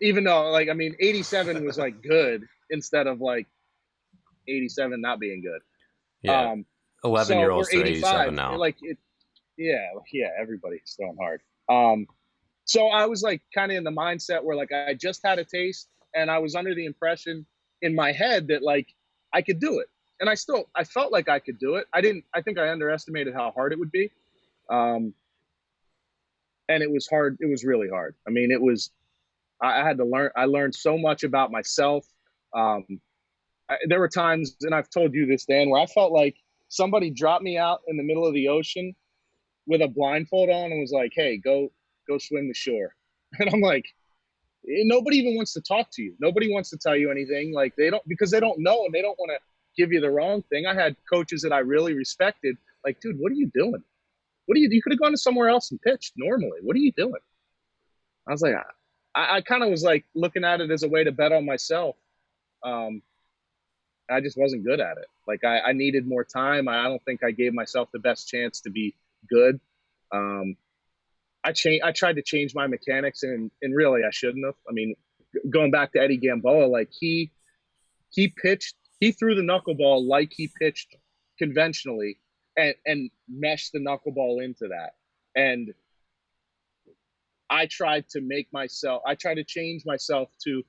even though, like, I mean, 87 was like good instead of like 87 not being good. Yeah, 11-year-olds to 87 now. Like it, yeah, everybody's throwing hard. So I was like kind of in the mindset where like I just had a taste, and I was under the impression in my head that like I could do it. And I felt like I could do it. I think I underestimated how hard it would be. And it was hard. It was really hard. I mean, I had to learn. I learned so much about myself. There were times, and I've told you this, Dan, where I felt like somebody dropped me out in the middle of the ocean with a blindfold on and was like, hey, go swim the shore. And I'm like, nobody even wants to talk to you. Nobody wants to tell you anything. Like because they don't know, and they don't want to give you the wrong thing. I had coaches that I really respected. Like, dude, what are you doing? You could have gone to somewhere else and pitched normally. What are you doing? I was like, I kind of was like looking at it as a way to bet on myself. I just wasn't good at it. Like I needed more time. I don't think I gave myself the best chance to be good. I tried to change my mechanics, and really I shouldn't have. I mean, going back to Eddie Gamboa, like he threw the knuckleball like he pitched conventionally, and meshed the knuckleball into that. And I tried to change myself to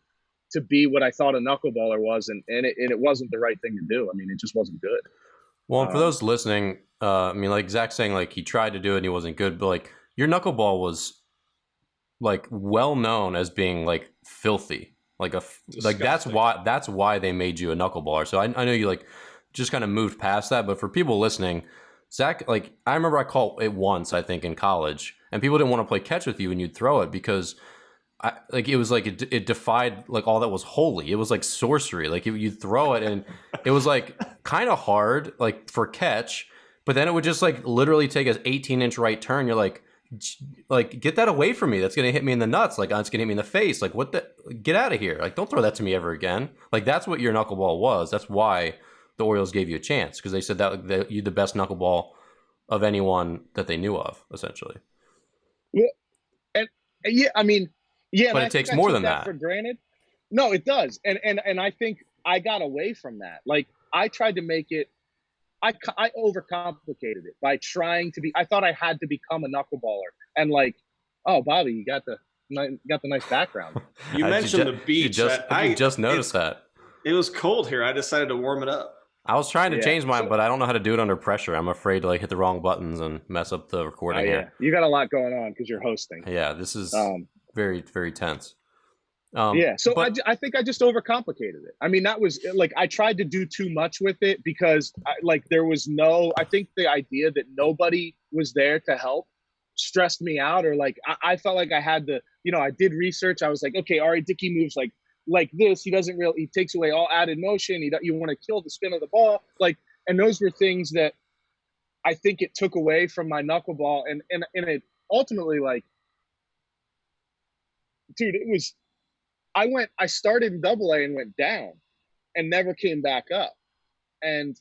to be what I thought a knuckleballer was, and it wasn't the right thing to do. I mean, it just wasn't good. Well, and for those listening, I mean, like Zach's saying, like he tried to do it and he wasn't good, but like your knuckleball was like well known as being like filthy, like like that's why they made you a knuckleballer. So I know you like just kind of moved past that, but for people listening, Zach, like I remember I caught it once, I think in college, and people didn't want to play catch with you when you'd throw it because it was like it defied like all that was holy. It was like sorcery. Like you'd throw it and it was like kind of hard like for catch, but then it would just like literally take an 18-inch right turn. You're like get that away from me. That's gonna hit me in the nuts. Like it's gonna hit me in the face. Like what the? Get out of here. Like don't throw that to me ever again. Like that's what your knuckleball was. That's why the Orioles gave you a chance because they said that you're the best knuckleball of anyone that they knew of, essentially. Yeah, and yeah, I mean. Yeah, but it takes more than that. For granted, no, it does, and I think I got away from that. Like I tried to make it, I overcomplicated it by trying to be. I thought I had to become a knuckleballer, and like, oh, Bobby, you got the nice background. You mentioned the beach. I just noticed that it was cold here. I decided to warm it up. I was trying to change mine, but I don't know how to do it under pressure. I'm afraid to like hit the wrong buttons and mess up the recording here. You got a lot going on because you're hosting. Yeah, this is. Very, very tense. So I think I just overcomplicated it. I mean, that was like I tried to do too much with it because there was I think the idea that nobody was there to help stressed me out, or like I felt like I had to, I did research. I was like, okay, R.A. Dickey moves like this. He takes away all added motion. You want to kill the spin of the ball. And those were things that I think it took away from my knuckleball. And it ultimately dude, it was, I started in AA and went down and never came back up. And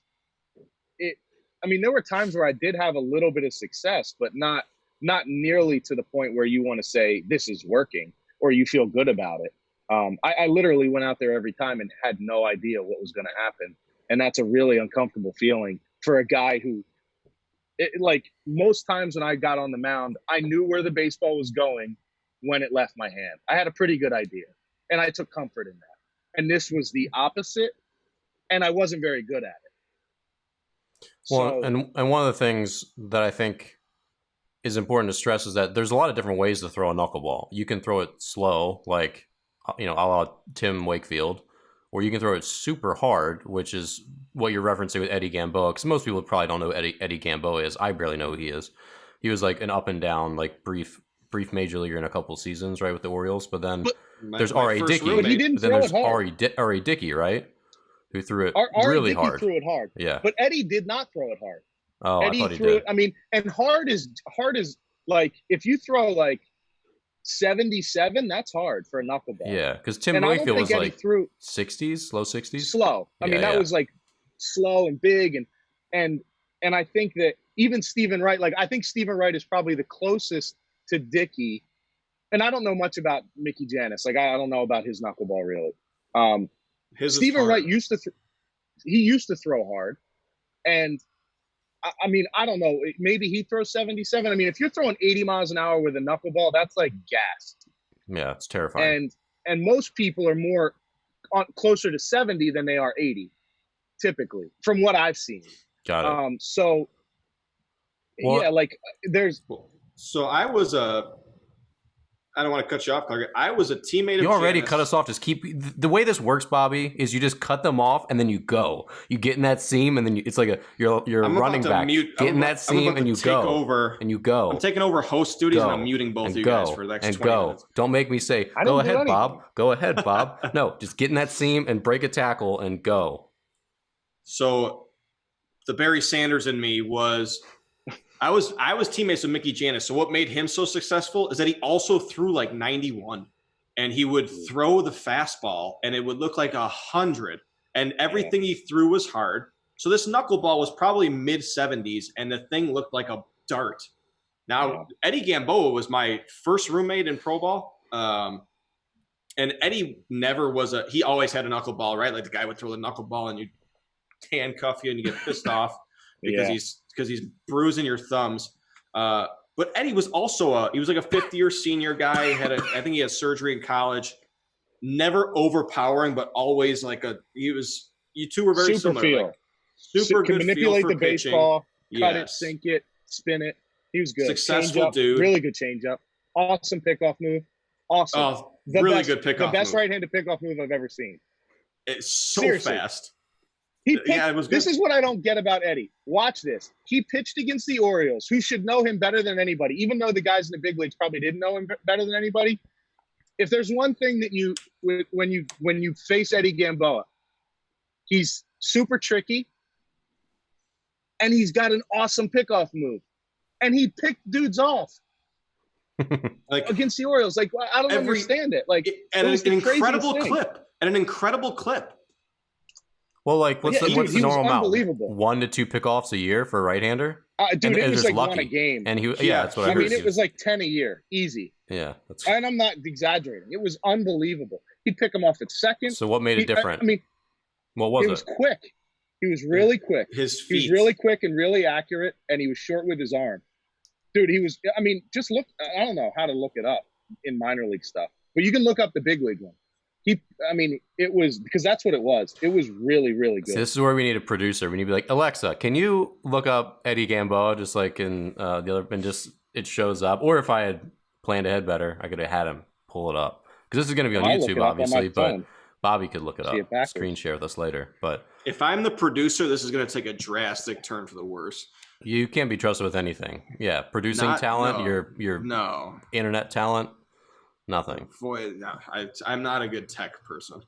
there were times where I did have a little bit of success, but not nearly to the point where you want to say this is working or you feel good about it. I literally went out there every time and had no idea what was going to happen. And that's a really uncomfortable feeling for a guy who, most times when I got on the mound, I knew where the baseball was going when it left my hand. I had a pretty good idea, and I took comfort in that. And this was the opposite, and I wasn't very good at it. Well, and one of the things that I think is important to stress is that there's a lot of different ways to throw a knuckleball. You can throw it slow, like, a la Tim Wakefield, or you can throw it super hard, which is what you're referencing with Eddie Gamboa, because most people probably don't know who Eddie Gamboa is. I barely know who he is. He was like an up and down, like brief major leaguer in a couple seasons, right, with the Orioles. But then there's R.A. Dickey. But he didn't throw it hard. R.A. Dickey, right, who threw it really hard. Threw it hard. Yeah. But Eddie did not throw it hard. Oh, Eddie I thought he threw did. it. I mean, and hard is like if you throw like 77, that's hard for a knuckleball. Yeah, because Tim Wakefield was like threw 60s, low 60s. Slow. I mean, that was like slow and big, and I think that even Stephen Wright, I think Stephen Wright is probably the closest to Dickey. And I don't know much about Mickey Janis. I don't know about his knuckleball really. Stephen Wright used to throw hard, and I mean, I don't know. Maybe he throws 77. I mean, if you're throwing 80 miles an hour with a knuckleball, that's like gas. Yeah, it's terrifying. And most people are more closer to 70 than they are 80, typically, from what I've seen. Got it. So, there's. So I was I don't want to cut you off, Clark. I was a teammate of You already Janis. cut us off. Just keep the way this works, Bobby, is you just cut them off and then you go. You get in that seam and then it's like you're running back. Get in that seam and you go. And you go. I'm taking over host duties and I'm muting both of you guys for the next 20 minutes. Don't make me say, go ahead, Bob. Go ahead, Bob. No, just get in that seam and break a tackle and go. So the Barry Sanders in me was I was teammates with Mickey Janis. So what made him so successful is that he also threw like 91, and he would throw the fastball and it would look like 100, and everything he threw was hard. So this knuckleball was probably mid 70s and the thing looked like a dart. Now, Eddie Gamboa was my first roommate in pro ball. And Eddie never was he always had a knuckleball, right? Like the guy would throw the knuckleball and you'd handcuff you and you get pissed off because he's bruising your thumbs. But Eddie was also he was like a fifth-year senior guy. I think he had surgery in college. never overpowering, but always like you two were very super similar. feel. Like, super Can good manipulate feel for the pitching. baseball, cut it, Yes. sink it, spin it. He was good. Successful Change-up, dude. really good changeup. Awesome pickoff move. Awesome. Oh, really good pickoff. The best move. right-handed pickoff move I've ever seen. It's so Seriously. fast. It was good. This is what I don't get about Eddie. Watch this. He pitched against the Orioles, who should know him better than anybody, even though the guys in the big leagues probably didn't know him better than anybody. If there's one thing that when you face Eddie Gamboa, he's super tricky, and he's got an awesome pickoff move, and he picked dudes off like against the Orioles. Like, I don't understand it. Like, and an incredible clip, and an incredible clip. Well, like, what's the normal amount? 1 to 2 pickoffs a year for a right-hander? Dude, it was like lucky. 1 a game. And that's what I heard. I mean, it was like 10 a year, easy. Yeah, and I'm not exaggerating. It was unbelievable. He'd pick him off at second. So what made it different? I mean, what was it? He was quick. He was really quick. His feet. He was really quick and really accurate, and he was short with his arm. Dude, he was. I mean, just look. I don't know how to look it up in minor league stuff, but you can look up the big league one. It was because that's what it was. It was really, really good. So this is where we need a producer. We need to be like, Alexa, can you look up Eddie Gamboa just like in the other, and just it shows up. Or if I had planned ahead better, I could have had him pull it up because this is going to be on YouTube, obviously. But Bobby could look it up, screen share with us later. But if I'm the producer, this is going to take a drastic turn for the worse. You can't be trusted with anything. Yeah, producing talent, your internet talent. Nothing. Boy, no, I'm not a good tech person.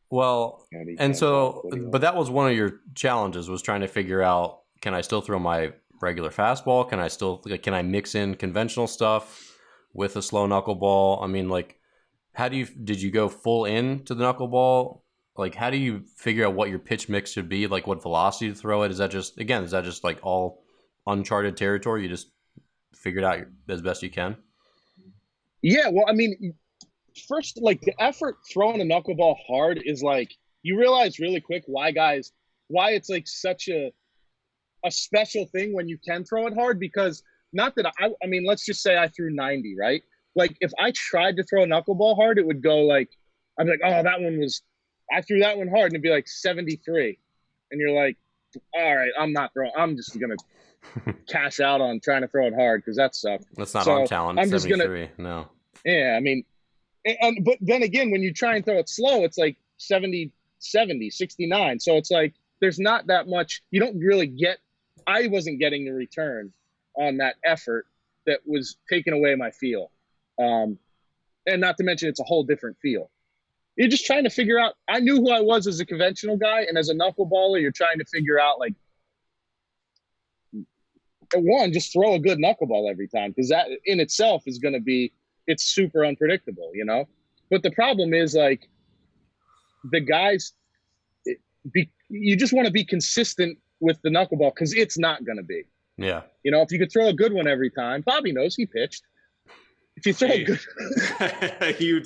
Well, and so, but that was one of your challenges, was trying to figure out, can I still throw my regular fastball? Can I mix in conventional stuff with a slow knuckleball? I mean, like, did you go full in to the knuckleball? Like, how do you figure out what your pitch mix should be? Like, what velocity to throw it? Is that just like all uncharted territory? You just figure it out as best you can? Yeah, well, I mean, first, like, the effort throwing a knuckleball hard is like, you realize really quick why it's like such a special thing when you can throw it hard, because not that I mean, let's just say I threw 90, right? Like, if I tried to throw a knuckleball hard, it would go like, I'd be like, oh, I threw that one hard, and it'd be like 73. And you're like, all right, I'm just going to cash out on trying to throw it hard because that sucked. That's not arm talent. I'm 73. No. Yeah, I mean, but then again, when you try and throw it slow, it's like 70, 69. So it's like there's not that much. You don't really get. I wasn't getting the return on that effort that was taking away my feel, and not to mention it's a whole different feel. You're just trying to figure out. I knew who I was as a conventional guy, and as a knuckleballer, you're trying to figure out like. One, just throw a good knuckleball every time, because that in itself is going to be, it's super unpredictable, you know? But the problem is, like, the guys, you just want to be consistent with the knuckleball, because it's not going to be. Yeah. You know, if you could throw a good one every time, Bobby knows he pitched. If you throw a good...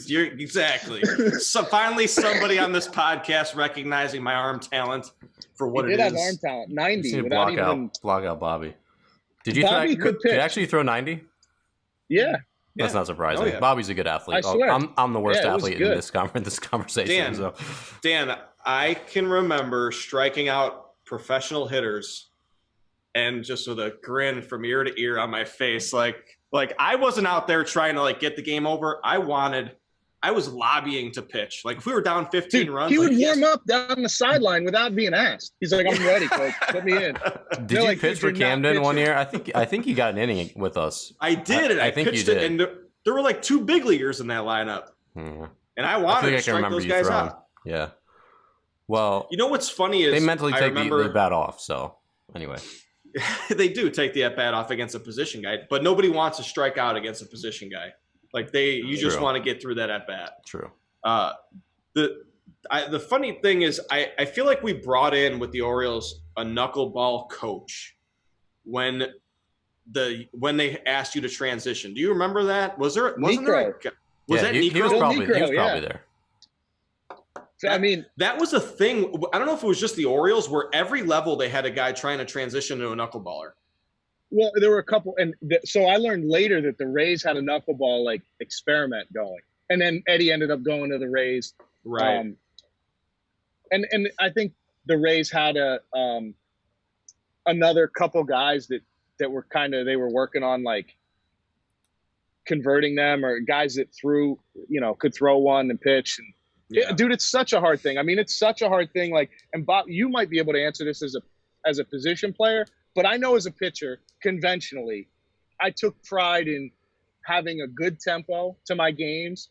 You're exactly. So finally somebody on this podcast recognizing my arm talent for what it is. He did have arm talent, 90. Block out Bobby. Did you actually throw 90? Yeah. That's not surprising. Oh, yeah. Bobby's a good athlete. I swear. I'm the worst athlete in this conversation. Dan, I can remember striking out professional hitters and just with a grin from ear to ear on my face. Like I wasn't out there trying to like get the game over. I was lobbying to pitch. Like if we were down 15 runs, he would warm up down the sideline without being asked. He's like, "I'm ready, coach. Put me in." Did you pitch for Camden one year? I think you got an inning with us. I did. I think pitched you did. And there were like 2 big leaguers in that lineup, and I wanted to strike those guys out. Yeah. Well, you know what's funny is they mentally take the bat off. So anyway, they do take the at bat off against a position guy, but nobody wants to strike out against a position guy. Like you just want to get through that at bat. True. The funny thing is, I feel like we brought in with the Orioles a knuckleball coach when they asked you to transition. Do you remember that? Was that Nico? He was probably there. I mean, that was a thing. I don't know if it was just the Orioles, where every level they had a guy trying to transition to a knuckleballer. Well, there were a couple, and so I learned later that the Rays had a knuckleball like experiment going, and then Eddie ended up going to the Rays. Right. And I think the Rays had another couple guys that were they were working on like converting them, or guys that could throw one and pitch. And dude, it's such a hard thing. I mean, it's such a hard thing. Like, and Bob, you might be able to answer this as a position player, but I know as a pitcher, conventionally, I took pride in having a good tempo to my games.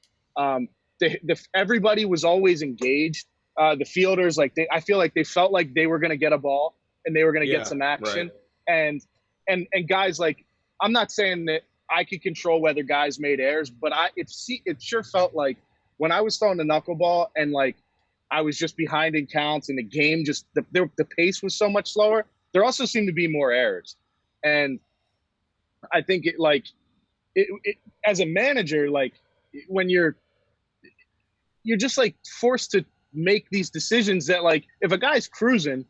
Everybody was always engaged. The fielders, I feel like they felt like they were going to get a ball and they were going to get some action. Right. And guys, like, I'm not saying that I could control whether guys made errors, but it sure felt like when I was throwing the knuckleball and like I was just behind in counts and the game just the pace was so much slower. There also seemed to be more errors, and I think it as a manager, like when you're just like forced to make these decisions that, like, if a guy's cruising,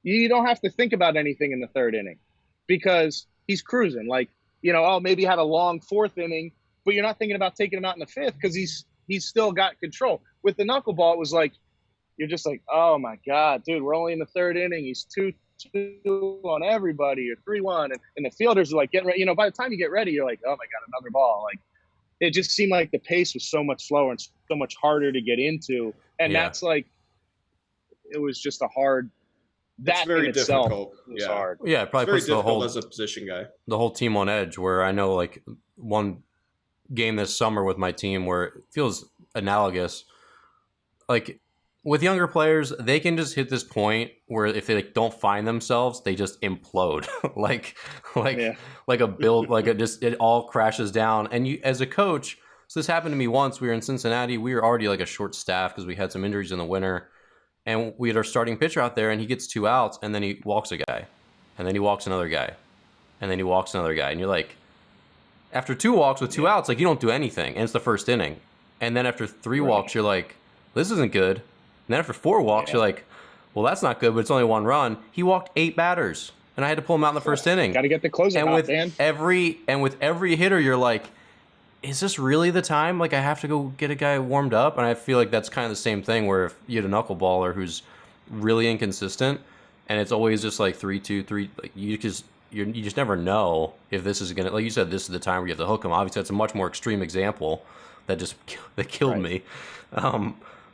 you don't have to think about anything in the third inning because he's cruising. Like, maybe he had a long fourth inning, but you're not thinking about taking him out in the fifth because he's still got control. With the knuckleball, it was like, you're just like, oh my God, dude, we're only in the third inning. He's 2-2 on everybody, or 3-1. And the fielders are like getting ready. By the time you get ready, you're like, oh my God, another ball. Like, it just seemed like the pace was so much slower and so much harder to get into. And that's like, it was just a hard, that very in itself difficult. Was hard. Yeah, it probably puts the whole, as a position guy, the whole team on edge, where I know like one game this summer with my team where it feels analogous. Like with younger players, they can just hit this point where if they like, don't find themselves, they just implode. like a build, it all crashes down. And you, as a coach, so this happened to me once. We were in Cincinnati. We were already like a short staff because we had some injuries in the winter, and we had our starting pitcher out there, and he gets 2 outs, and then he walks a guy, and then he walks another guy, and then he walks another guy, and you're like, after 2 walks with 2 outs, like you don't do anything, and it's the first inning, and then after 3 walks, you're like, this isn't good. And then after 4 walks, you're like, well, that's not good, but it's only 1 run. He walked 8 batters, and I had to pull him out in the first inning. Got to get the closer out, man. With every hitter, you're like, is this really the time? Like, I have to go get a guy warmed up? And I feel like that's kind of the same thing where if you had a knuckleballer who's really inconsistent, and it's always just like 3-2-3, like you just never know if this is gonna, like you said, this is the time where you have to hook him. Obviously, that's a much more extreme example that killed me.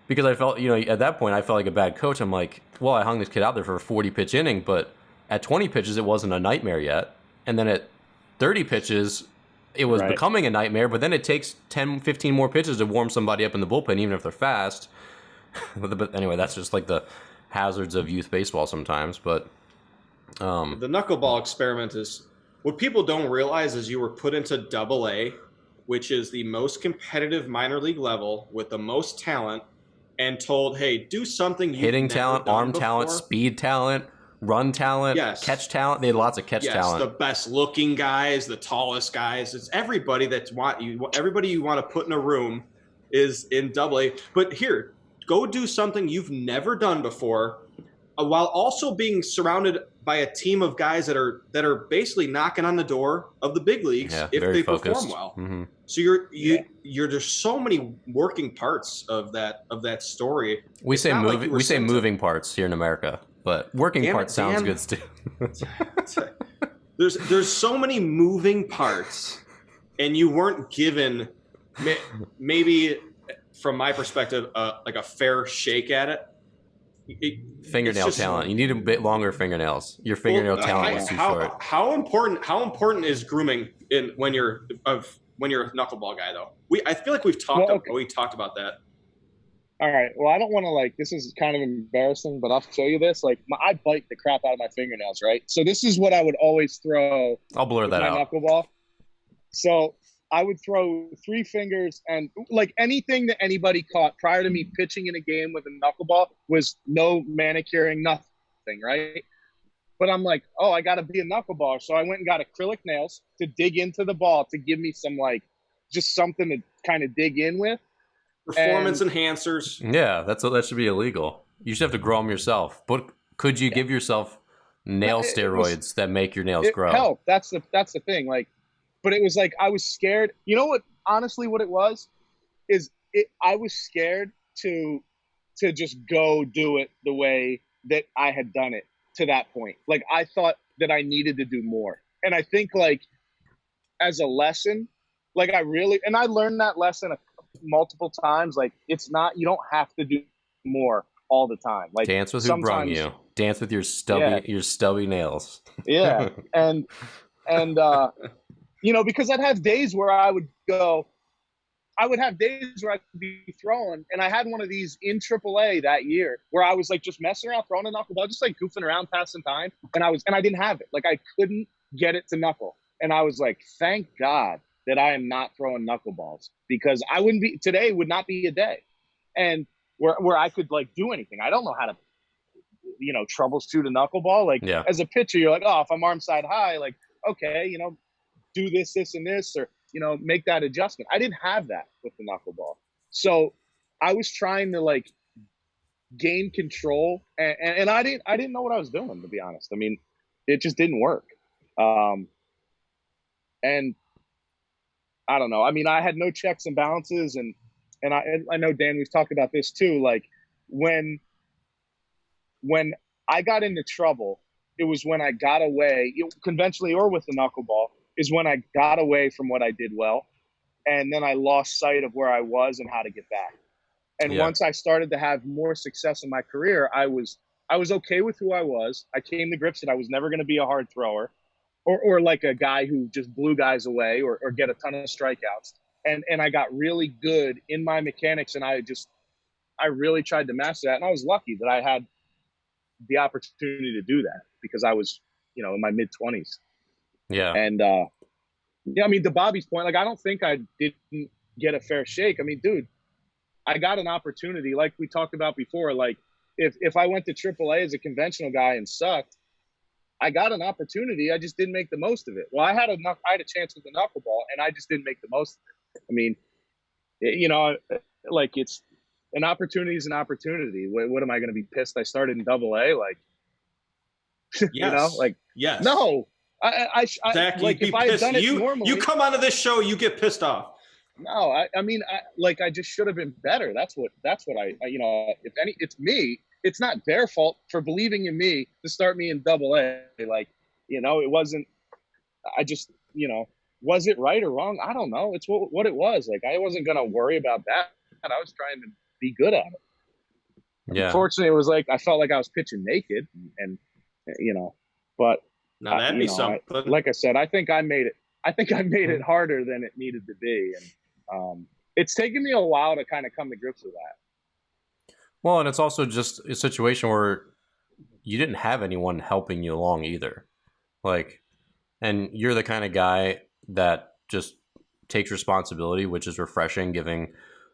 Because I felt, at that point, I felt like a bad coach. I'm like, well, I hung this kid out there for a 40-pitch inning, but at 20 pitches, it wasn't a nightmare yet. And then at 30 pitches, it was becoming a nightmare, but then it takes 10, 15 more pitches to warm somebody up in the bullpen, even if they're fast. But anyway, that's just like the hazards of youth baseball sometimes. But the knuckleball experiment is, what people don't realize is you were put into Double-A, which is the most competitive minor league level with the most talent, and told, hey, do something you've hitting never talent, done arm before. talent, speed talent, run talent, catch talent. They had lots of catch talent. The best looking guys, the tallest guys. It's everybody everybody you want to put in a room is in Double-A. But here, go do something you've never done before, while also being surrounded by a team of guys that are basically knocking on the door of the big leagues if they perform well. Mm-hmm. So you're there's so many working parts of that story. We say moving parts here in America, but working parts sounds good too. There's so many moving parts, and you weren't given maybe from my perspective like a fair shake at it. Fingernail talent. You need a bit longer fingernails. Your fingernail talent was too short. How important is grooming when you're a knuckleball guy though? I feel like we've talked about that. All right. Well, I don't want to this is kind of embarrassing, but I'll show you this. I bite the crap out of my fingernails, right? So this is what I would always throw. I'll blur that out. Knuckleball. So I would throw 3 fingers, and anything that anybody caught prior to me pitching in a game with a knuckleball was no manicuring, nothing, right? But I'm like, oh, I got to be a knuckleballer. So I went and got acrylic nails to dig into the ball to give me some just something to kind of dig in with. Performance enhancers. Yeah, that should be illegal. You should have to grow them yourself. But could you give yourself nail steroids that make your nails grow? Hell, that's the thing. But it was I was scared. You know what? Honestly, what it was is I was scared to just go do it the way that I had done it to that point. Like I thought that I needed to do more. And I think like as a lesson, like I learned that lesson multiple times. Like it's not, you don't have to do more all the time. Like dance with who brung you. Dance with your stubby nails. Yeah. And because I'd have days where I would have days where I'd be throwing, and I had one of these in AAA that year where I was like just messing around, throwing a knuckleball, just like goofing around, passing time, and I didn't have it. Like I couldn't get it to knuckle, and I was like, thank God that I am not throwing knuckleballs, because today would not be a day, and where I could like do anything. I don't know how to, troubleshoot a knuckleball. Like as a pitcher, you're like, oh, if I'm arm side high, like okay, do this, and this, or make that adjustment. I didn't have that with the knuckleball. So I was trying to like gain control, and I didn't know what I was doing, to be honest. I mean, it just didn't work. And I don't know. I mean, I had no checks and balances, and I know, Dan, we've talked about this too. Like when I got into trouble, it was when I got away, conventionally or with the knuckleball, is when I got away from what I did well. And then I lost sight of where I was and how to get back. And once I started to have more success in my career, I was okay with who I was. I came to grips that I was never going to be a hard thrower or like a guy who just blew guys away or get a ton of strikeouts. And I got really good in my mechanics, and I really tried to master that. And I was lucky that I had the opportunity to do that, because I was, in my mid-20s. Yeah. And, I mean, to Bobby's point, like, I don't think I didn't get a fair shake. I mean, dude, I got an opportunity, like we talked about before. Like, if I went to AAA as a conventional guy and sucked, I got an opportunity. I just didn't make the most of it. Well, I had a chance with the knuckleball, and I just didn't make the most of it. I mean, like, it's an opportunity is an opportunity. What am I going to be pissed I started in AA? Like, yes. Like, yes. No. Zach, like if I had done it normally, you come onto this show, you get pissed off. No, I mean, I just should have been better. That's what I if any, it's me. It's not their fault for believing in me to start me in AA. Like, it wasn't. I just, was it right or wrong? I don't know. It's what it was. Like, I wasn't gonna worry about that. I was trying to be good at it. Yeah. Unfortunately, it was like I felt like I was pitching naked, and but. Now that'd be something. Like I said, I think I made it harder than it needed to be, and it's taken me a while to kind of come to grips with that. Well, and it's also just a situation where you didn't have anyone helping you along either, like, and you're the kind of guy that just takes responsibility, which is refreshing, giving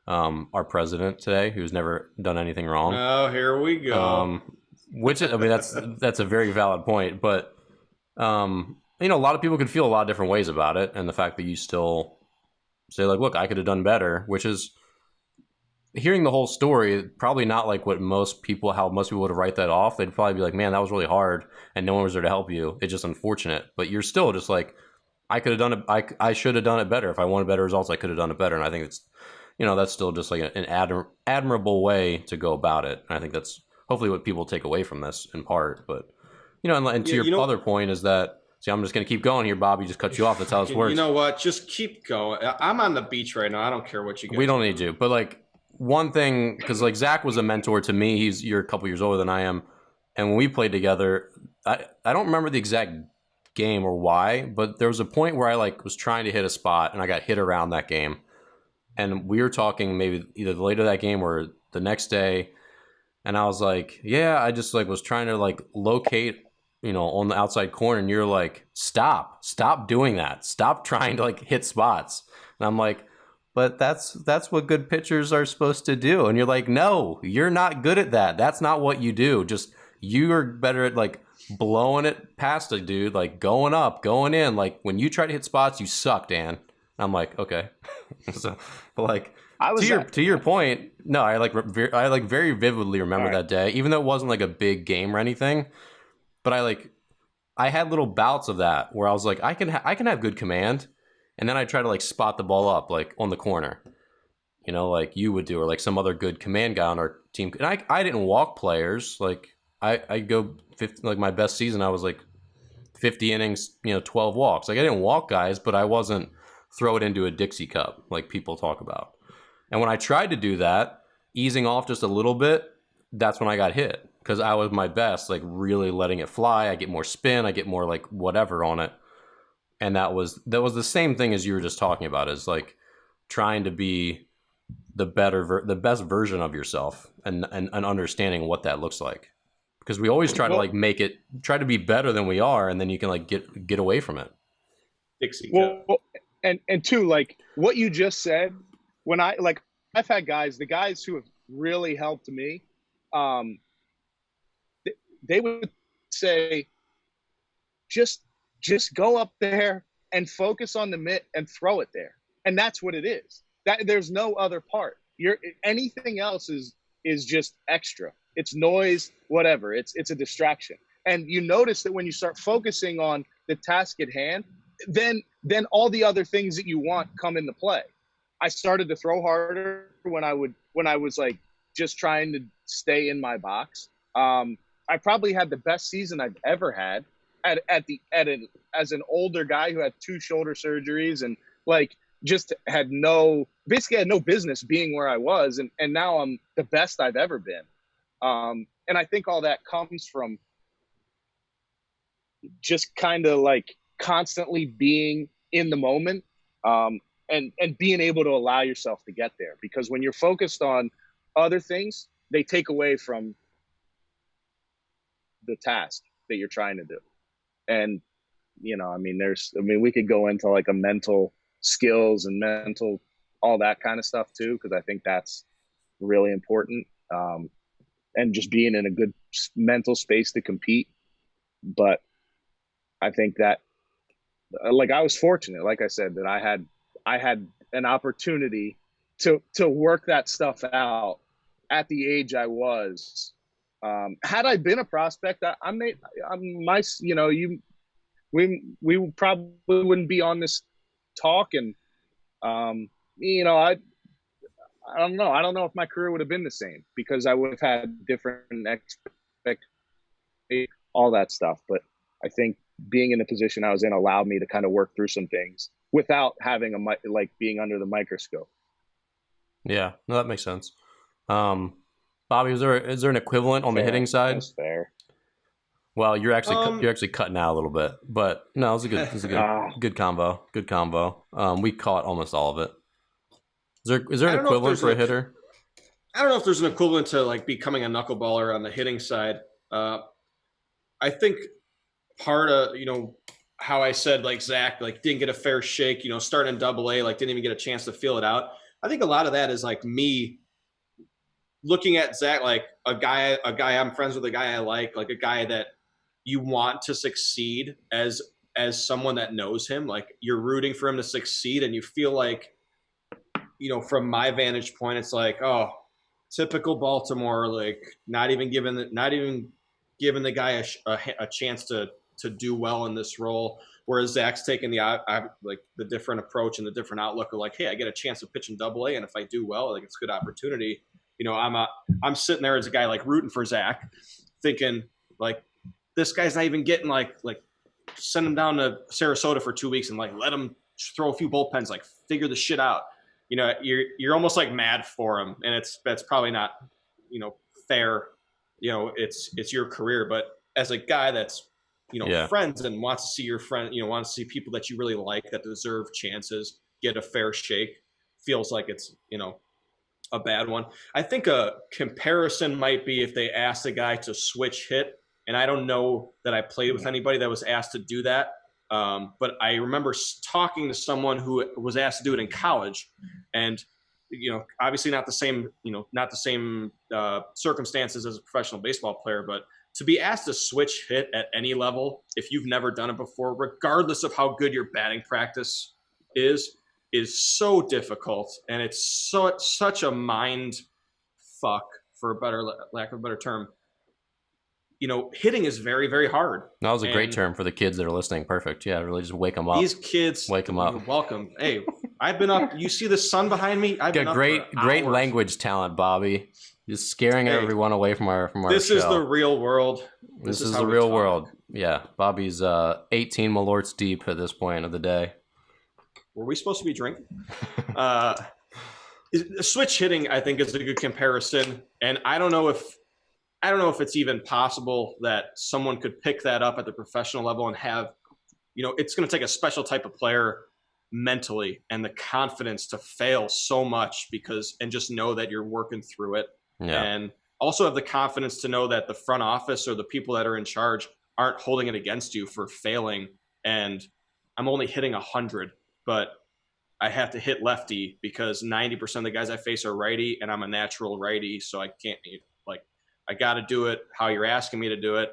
our president today, who's never done anything wrong. Oh, here we go. Which I mean, that's a very valid point, but. A lot of people could feel a lot of different ways about it, and the fact that you still say, like, look, I could have done better, which is, hearing the whole story, probably not like how most people would have write that off. They'd probably be like, man, that was really hard, and no one was there to help you. It's just unfortunate, but you're still just like, I could have done it. I should have done it better. If I wanted better results, I could have done it better. And I think it's, that's still just like an admirable way to go about it. And I think that's hopefully what people take away from this in part, but. And to your other point is that, see, I'm just going to keep going here, Bobby. Just cut you off. That's how this works. You know what? Just keep going. I'm on the beach right now. I don't care what you get. We don't need to. But, like, one thing, because, like, Zach was a mentor to me. You're a couple years older than I am. And when we played together, I don't remember the exact game or why, but there was a point where I, like, was trying to hit a spot, and I got hit around that game. And we were talking maybe either later that game or the next day. And I was like, yeah, I just, like, was trying to, like, locate on the outside corner, and you're like, stop doing that. Stop trying to, like, hit spots. And I'm like, but that's what good pitchers are supposed to do. And you're like, no, you're not good at that. That's not what you do. Just, you're better at, like, blowing it past a dude, like, going up, going in. Like, when you try to hit spots, you suck, Dan. And I'm like, okay. So, but, like, to your point, no, I very vividly remember that day, even though it wasn't like a big game or anything. But I had little bouts of that where I was like, I can have good command, and then I try to, like, spot the ball up, like, on the corner, you know, like you would do, or like some other good command guy on our team. And I didn't walk players. Like I go 50, like my best season, I was like 50 innings, you know, 12 walks. Like I didn't walk guys, but I wasn't throw it into a Dixie cup like people talk about. And when I tried to do that, easing off just a little bit, that's when I got hit because I was my best, like really letting it fly. I get more spin, I get more like whatever on it. And that was the same thing as you were just talking about, is like trying to be the the best version of yourself, and understanding what that looks like, because we always try to like try to be better than we are, and then you can like get away from it. Dixie Well, and two, like what you just said, when I've had the guys who have really helped me, they would say, just go up there and focus on the mitt and throw it there. And that's what it is. That there's no other part. Anything else is just extra. It's noise, whatever. It's a distraction. And you notice that when you start focusing on the task at hand, then all the other things that you want come into play. I started to throw harder when I was like just trying to stay in my box. I probably had the best season I've ever had as an older guy who had 2 shoulder surgeries and like just basically had no business being where I was, and now I'm the best I've ever been. And I think all that comes from just kind of like constantly being in the moment, and being able to allow yourself to get there, because when you're focused on other things, they take away from the task that you're trying to do. And you know, we could go into like a mental skills and mental all that kind of stuff too, because I think that's really important, and just being in a good mental space to compete. But I think that like I was fortunate, like I said, that I had an opportunity to work that stuff out at the age I was. Had I been a prospect, we probably wouldn't be on this talk. And I don't know. I don't know if my career would have been the same, because I would have had different expectations, all that stuff. But I think being in the position I was in allowed me to kind of work through some things without having being under the microscope. Yeah, no, that makes sense. Bobby, is there an equivalent on the hitting side? That's fair. Well, you're actually cutting out a little bit, but no, it was a good combo. Good combo. We caught almost all of it. Is there an equivalent for a hitter? I don't know if there's an equivalent to like becoming a knuckleballer on the hitting side. I think part of, how I said like Zach like didn't get a fair shake, starting in AA, like didn't even get a chance to feel it out. I think a lot of that is like me looking at Zach like a guy I'm friends with, a guy I like a guy that you want to succeed as someone that knows him. Like you're rooting for him to succeed, and you feel like, from my vantage point, it's like, oh, typical Baltimore, like not even giving the guy a chance to do well in this role. Whereas Zach's taking the different approach and the different outlook of like, hey, I get a chance to pitch in AA, and if I do well, like it's a good opportunity. I'm sitting there as a guy like rooting for Zach, thinking like this guy's not even getting like send him down to Sarasota for 2 weeks and like let him throw a few bullpens, like figure the shit out. You're almost like mad for him, and that's probably not fair. It's your career, but as a guy that's friends and wants to see your friend, wants to see people that you really like that deserve chances get a fair shake, feels like it's a bad one. I think a comparison might be if they asked a guy to switch hit, and I don't know that I played with anybody that was asked to do that. But I remember talking to someone who was asked to do it in college, and obviously not the same circumstances as a professional baseball player, but to be asked to switch hit at any level, if you've never done it before, regardless of how good your batting practice is so difficult, and it's such a mind fuck, for a better lack of a better term. hitting is very, very hard. That was a great And term for the kids that are listening. Perfect. Yeah, really just wake them up. these kids, Wake 'em up. You're welcome. Hey, I've been up. You see the sun behind me? I've been Got up great for hours. language talent, Bobby. Just scaring everyone away from our This show. is the real world. This is how the we real talk. world. Yeah, Bobby's 18 malorts deep at this point of the day. Were we supposed to be drinking? Switch hitting, I think, is a good comparison, and I don't know if it's even possible that someone could pick that up at the professional level and have, it's going to take a special type of player mentally and the confidence to fail so much and just know that you're working through it. Yeah. And also have the confidence to know that the front office or the people that are in charge aren't holding it against you for failing. And I'm only hitting 100, but I have to hit lefty because 90% of the guys I face are righty, and I'm a natural righty, so I can't, I got to do it how you're asking me to do it.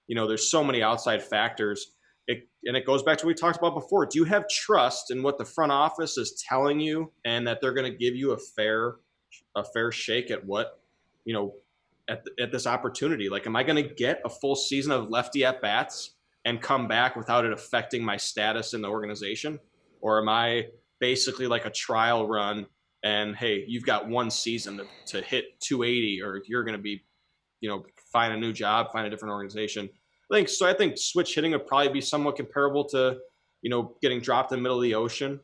There's so many outside factors. It goes back to what we talked about before. Do you have trust in what the front office is telling you, and that they're going to give you a fair shake at what, at this opportunity? Like, am I going to get a full season of lefty at bats and come back without it affecting my status in the organization? Or am I basically like a trial run and, hey, you've got one season to hit 280, or you're going to be, find a new job, find a different organization. I think switch hitting would probably be somewhat comparable to, getting dropped in the middle of the ocean,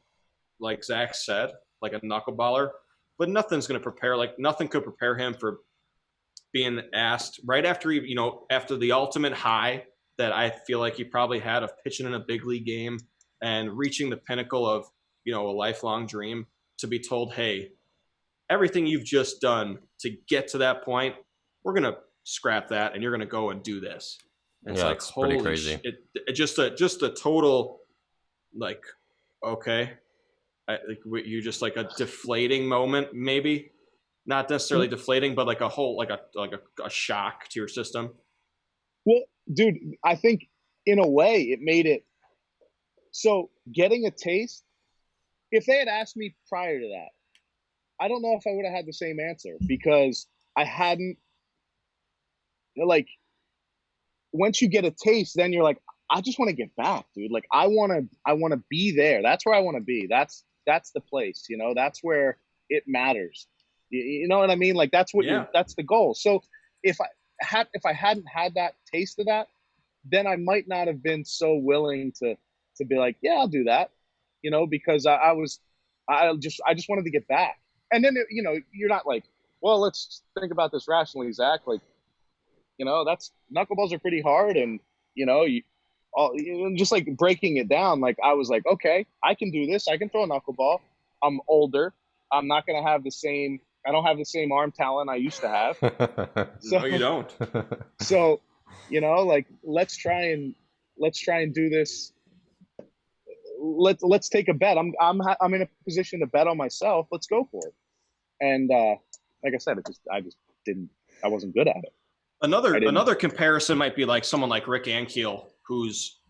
like Zach said, like a knuckleballer. But nothing could prepare him for being asked right after after the ultimate high that I feel like he probably had of pitching in a big league game and reaching the pinnacle of, a lifelong dream, to be told, hey, everything you've just done to get to that point, we're going to scrap that and you're going to go and do this. And Yeah, it's pretty crazy. Just a total, like, okay. You're just like a deflating moment, maybe not necessarily deflating, but like a whole, like a shock to your system. Well, dude, I think in a way it made it so getting a taste. If they had asked me prior to that, I don't know if I would have had the same answer, because I hadn't, once you get a taste, then you're like, I just want to get back, dude. Like, I want to be there. That's where I want to be. That's the place, that's where it matters. You know what I mean? Like, that's what that's the goal. So if I hadn't had that taste of that, then I might not have been so willing to be like, yeah, I'll do that. Because I just wanted to get back. And then, you're not like, well, let's think about this rationally, Zach. Like, that's knuckleballs are pretty hard. And, just like breaking it down, like, I was like, okay, I can do this. I can throw a knuckleball. I'm older. I'm not going to have I don't have the same arm talent I used to have. No, you don't. So, like, let's try and do this. Let's take a bet. I'm in a position to bet on myself. Let's go for it. And like I said, I wasn't good at it. Another comparison might be like someone like Rick Ankiel, who's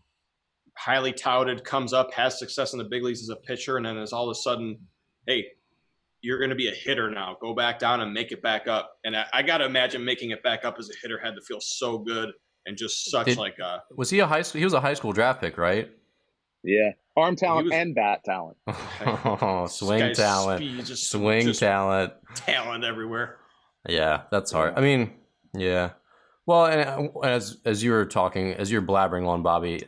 highly touted, comes up, has success in the big leagues as a pitcher, and then is all of a sudden, hey, you're going to be a hitter now. Go back down and make it back up. And I got to imagine making it back up as a hitter had to feel so good and just such Was he he was a high school draft pick, right? Yeah. Arm talent and bat talent. Oh, swing talent. Speed, talent. Talent everywhere. Yeah, that's hard. I mean, yeah. Well, and as you were talking, as you're blabbering on, Bobby,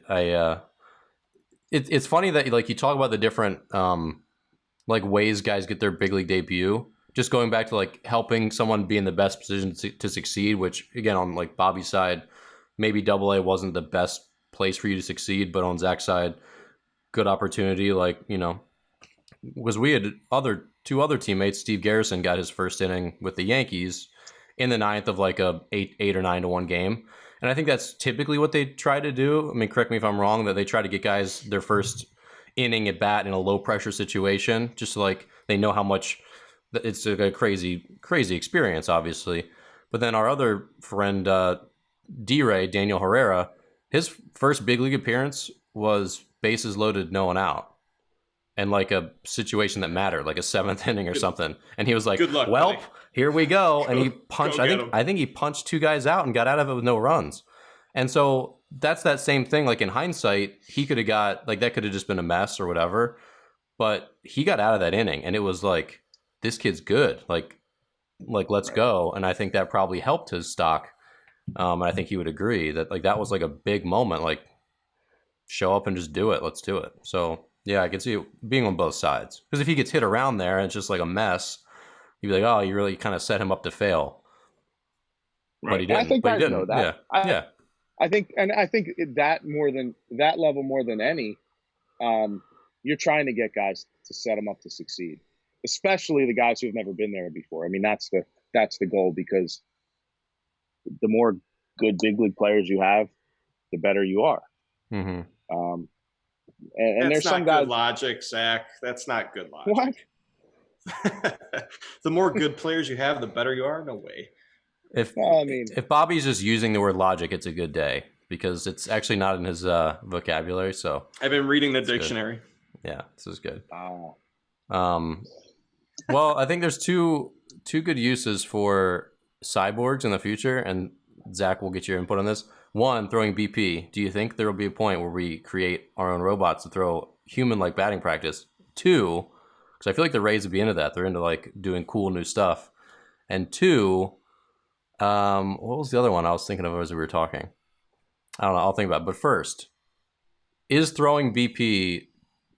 it's funny that you talk about the different ways guys get their big league debut. Just going back to like helping someone be in the best position to succeed, which again on like Bobby's side, maybe AA wasn't the best place for you to succeed, but on Zach's side, good opportunity. Because we had two other teammates. Steve Garrison got his first inning with the Yankees in the ninth of like a 8 or 9-1 game. And I think that's typically what they try to do. I mean, correct me if I'm wrong, that they try to get guys their first inning at bat in a low pressure situation, just so, like, they know how much it's a crazy experience, obviously. But then our other friend, D-Ray, Daniel Herrera, his first big league appearance was bases loaded, no one out. And like a situation that mattered, like a 7th inning or something. And he was like, luck, well, buddy. Here we go. And he punched, I think he punched 2 guys out and got out of it with no runs. And so that's that same thing. Like in hindsight, he could have got like that could have just been a mess or whatever, but he got out of that inning, and it was like, this kid's good. Like let's go. And I think that probably helped his stock. And I think he would agree that like that was like a big moment. Like, show up and just do it. Let's do it. So yeah, I can see it being on both sides. Because if he gets hit around there and it's just like a mess, you'd be like, oh, you really kind of set him up to fail. Right. But he didn't. I think but he guys didn't. know that. Yeah. I think that more than that level more than any, you're trying to get guys to set them up to succeed, especially the guys who have never been there before. I mean, that's the goal, because the more good big league players you have, the better you are. Mm-hmm. And there's some guys. Good logic, Zach. That's not good logic. What? The more good players you have, the better you are. No way. If Bobby's just using the word logic, it's a good day, because it's actually not in his vocabulary. So I've been reading the dictionary. Good. Yeah, this is good. Oh. Well, I think there's two good uses for cyborgs in the future, and Zach will get your input on this. One, throwing BP. Do you think there will be a point where we create our own robots to throw human-like batting practice? Two, because I feel like the Rays would be into that. They're into like doing cool new stuff. And two, what was the other one I was thinking of as we were talking? I don't know. I'll think about it. But first, is throwing BP,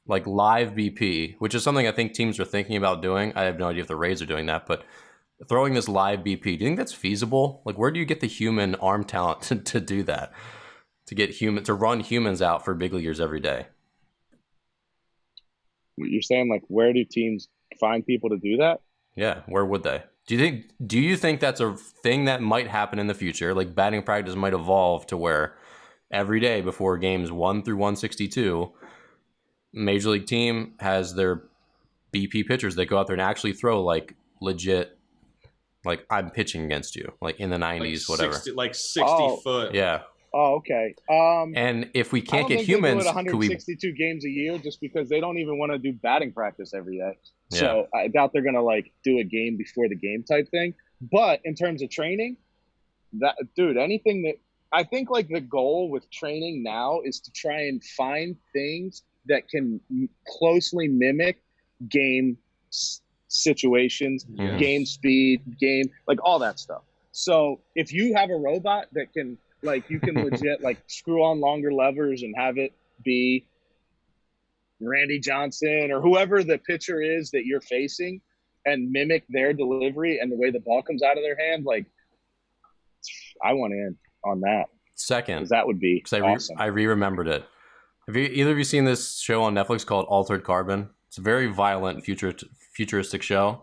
like live BP, which is something I think teams are thinking about doing. I have no idea if the Rays are doing that, but throwing this live BP, do you think that's feasible? Like, where do you get the human arm talent to do that? To run humans out for big leaguers every day? You're saying, like, where do teams find people to do that? Yeah, where would they? Do you think that's a thing that might happen in the future? Like, batting practice might evolve to where every day before games 1 through 162, major league team has their BP pitchers that go out there and actually throw like legit, like, I'm pitching against you, like in the 90s, like whatever. 60 foot. Yeah. Oh, okay. And if we can't get humans, they do it 162 games a year, just because they don't even want to do batting practice every day. Yeah. So I doubt they're going to like do a game before the game type thing. But in terms of training, anything that I think, like, the goal with training now is to try and find things that can closely mimic game situations, game speed, like all that stuff. So if you have a robot that can, like, you can legit like screw on longer levers and have it be Randy Johnson or whoever the pitcher is that you're facing, and mimic their delivery and the way the ball comes out of their hand, like, I want in on that. Second, that would be awesome. I remembered it. Have either of you seen this show on Netflix called Altered Carbon? It's a very violent futuristic show. Have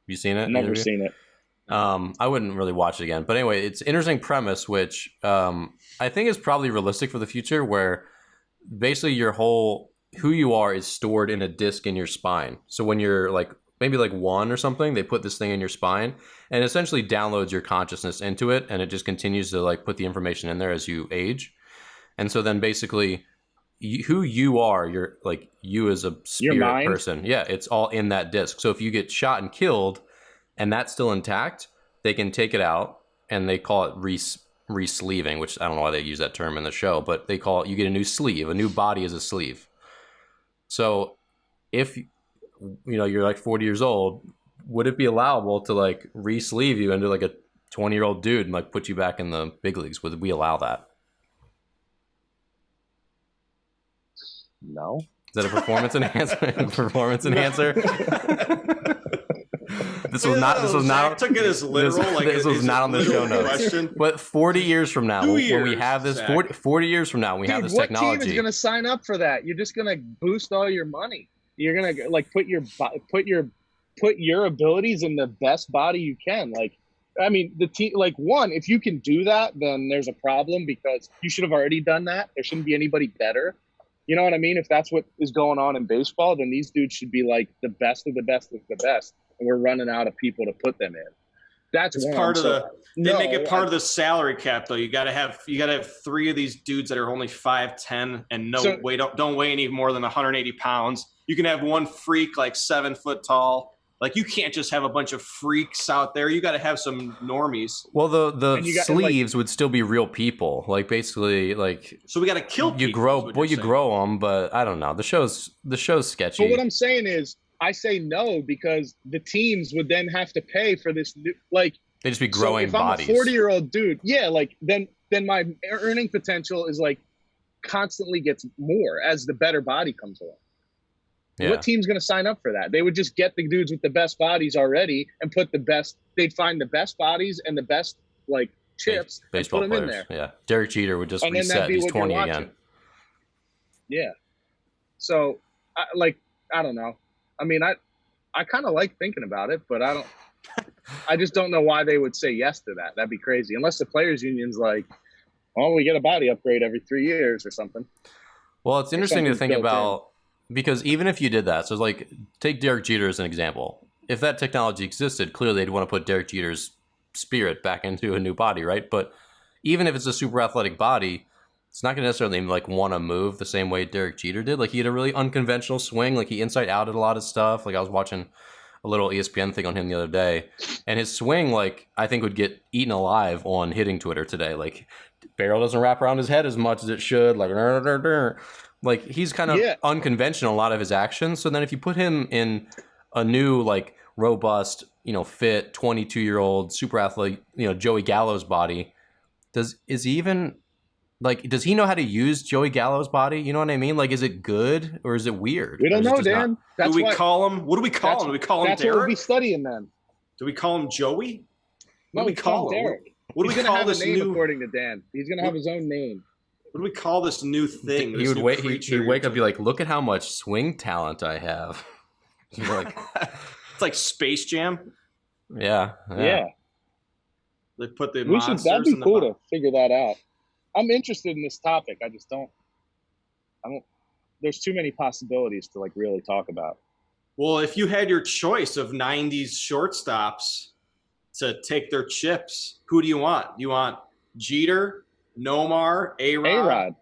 you seen it? Never seen it. I wouldn't really watch it again. But anyway, it's an interesting premise, which I think is probably realistic for the future, where basically who you are is stored in a disc in your spine. So when you're like maybe like 1 or something, they put this thing in your spine and essentially downloads your consciousness into it, and it just continues to like put the information in there as you age. And so then basically who you are, you're like you as a spirit person. Yeah, it's all in that disc. So if you get shot and killed and that's still intact, they can take it out, and they call it re-sleeving, which I don't know why they use that term in the show, but they call it, you get a new sleeve, a new body as a sleeve. So if you're like 40 years old, would it be allowable to like re-sleeve you into like a 20-year-old dude and like put you back in the big leagues? Would we allow that? No. Is that a performance enhancer? This was not. Took it as literal. This was not on the show notes. Question. But 40 years from now, when we have this, 40 years from now, when we have this technology. What team is going to sign up for that? You're just going to boost all your money. You're going to like put your abilities in the best body you can. Like, I mean, the team, like, one, if you can do that, then there's a problem, because you should have already done that. There shouldn't be anybody better. You know what I mean? If that's what is going on in baseball, then these dudes should be like the best of the best of the best, and we're running out of people to put them in. That's part of they make it part of the salary cap, though. You got to have 3 of these dudes that are only 5'10" and don't weigh any more than 180 pounds. You can have one freak like 7 foot tall. Like, you can't just have a bunch of freaks out there. You got to have some normies. Well, the sleeves would still be real people. Like, basically, like, so we got to kill people. You grow them, but I don't know. The show's sketchy. But what I'm saying is, I say no because the teams would then have to pay for this new, like, they just be growing bodies. If I'm a 40-year-old dude, yeah, like then my earning potential is like constantly gets more as the better body comes along. Yeah. What team's going to sign up for that? They would just get the dudes with the best bodies already and put they'd find the best bodies and the best like chips and put them in there. Yeah. Derek Jeter would just reset. He's 20 again. Yeah. So I don't know. I mean, I kind of like thinking about it, but I just don't know why they would say yes to that. That'd be crazy. Unless the players union's like, oh, we get a body upgrade every 3 years or something. Well, it's interesting to think about because even if you did that, so like take Derek Jeter as an example. If that technology existed, clearly they'd want to put Derek Jeter's spirit back into a new body, right? But even if it's a super athletic body, it's not going to necessarily like want to move the same way Derek Jeter did. Like he had a really unconventional swing. Like he inside outed a lot of stuff. Like I was watching a little ESPN thing on him the other day, and his swing, like I think would get eaten alive on hitting Twitter today. Like barrel doesn't wrap around his head as much as it should. Like he's kind of unconventional in a lot of his actions. So then if you put him in a new like robust, fit 22-year-old super athlete, Joey Gallo's body, does he know how to use Joey Gallo's body? You know what I mean? Like, is it good or is it weird? We don't know, Dan. What do we call him? Do we call him Derek? That's what we'll be studying then. Do we call him Joey? No, we call him Derek. What do we call this new? According to Dan, he's gonna have his own name. What do we call this new thing? He'd wake up and be like, "Look at how much swing talent I have." Like, it's like Space Jam. Yeah. They put the monsters. That'd be cool to figure that out. I'm interested in this topic. I just don't. There's too many possibilities to like really talk about. Well, if you had your choice of '90s shortstops to take their chips, who do you want? You want Jeter, Nomar, A-Rod,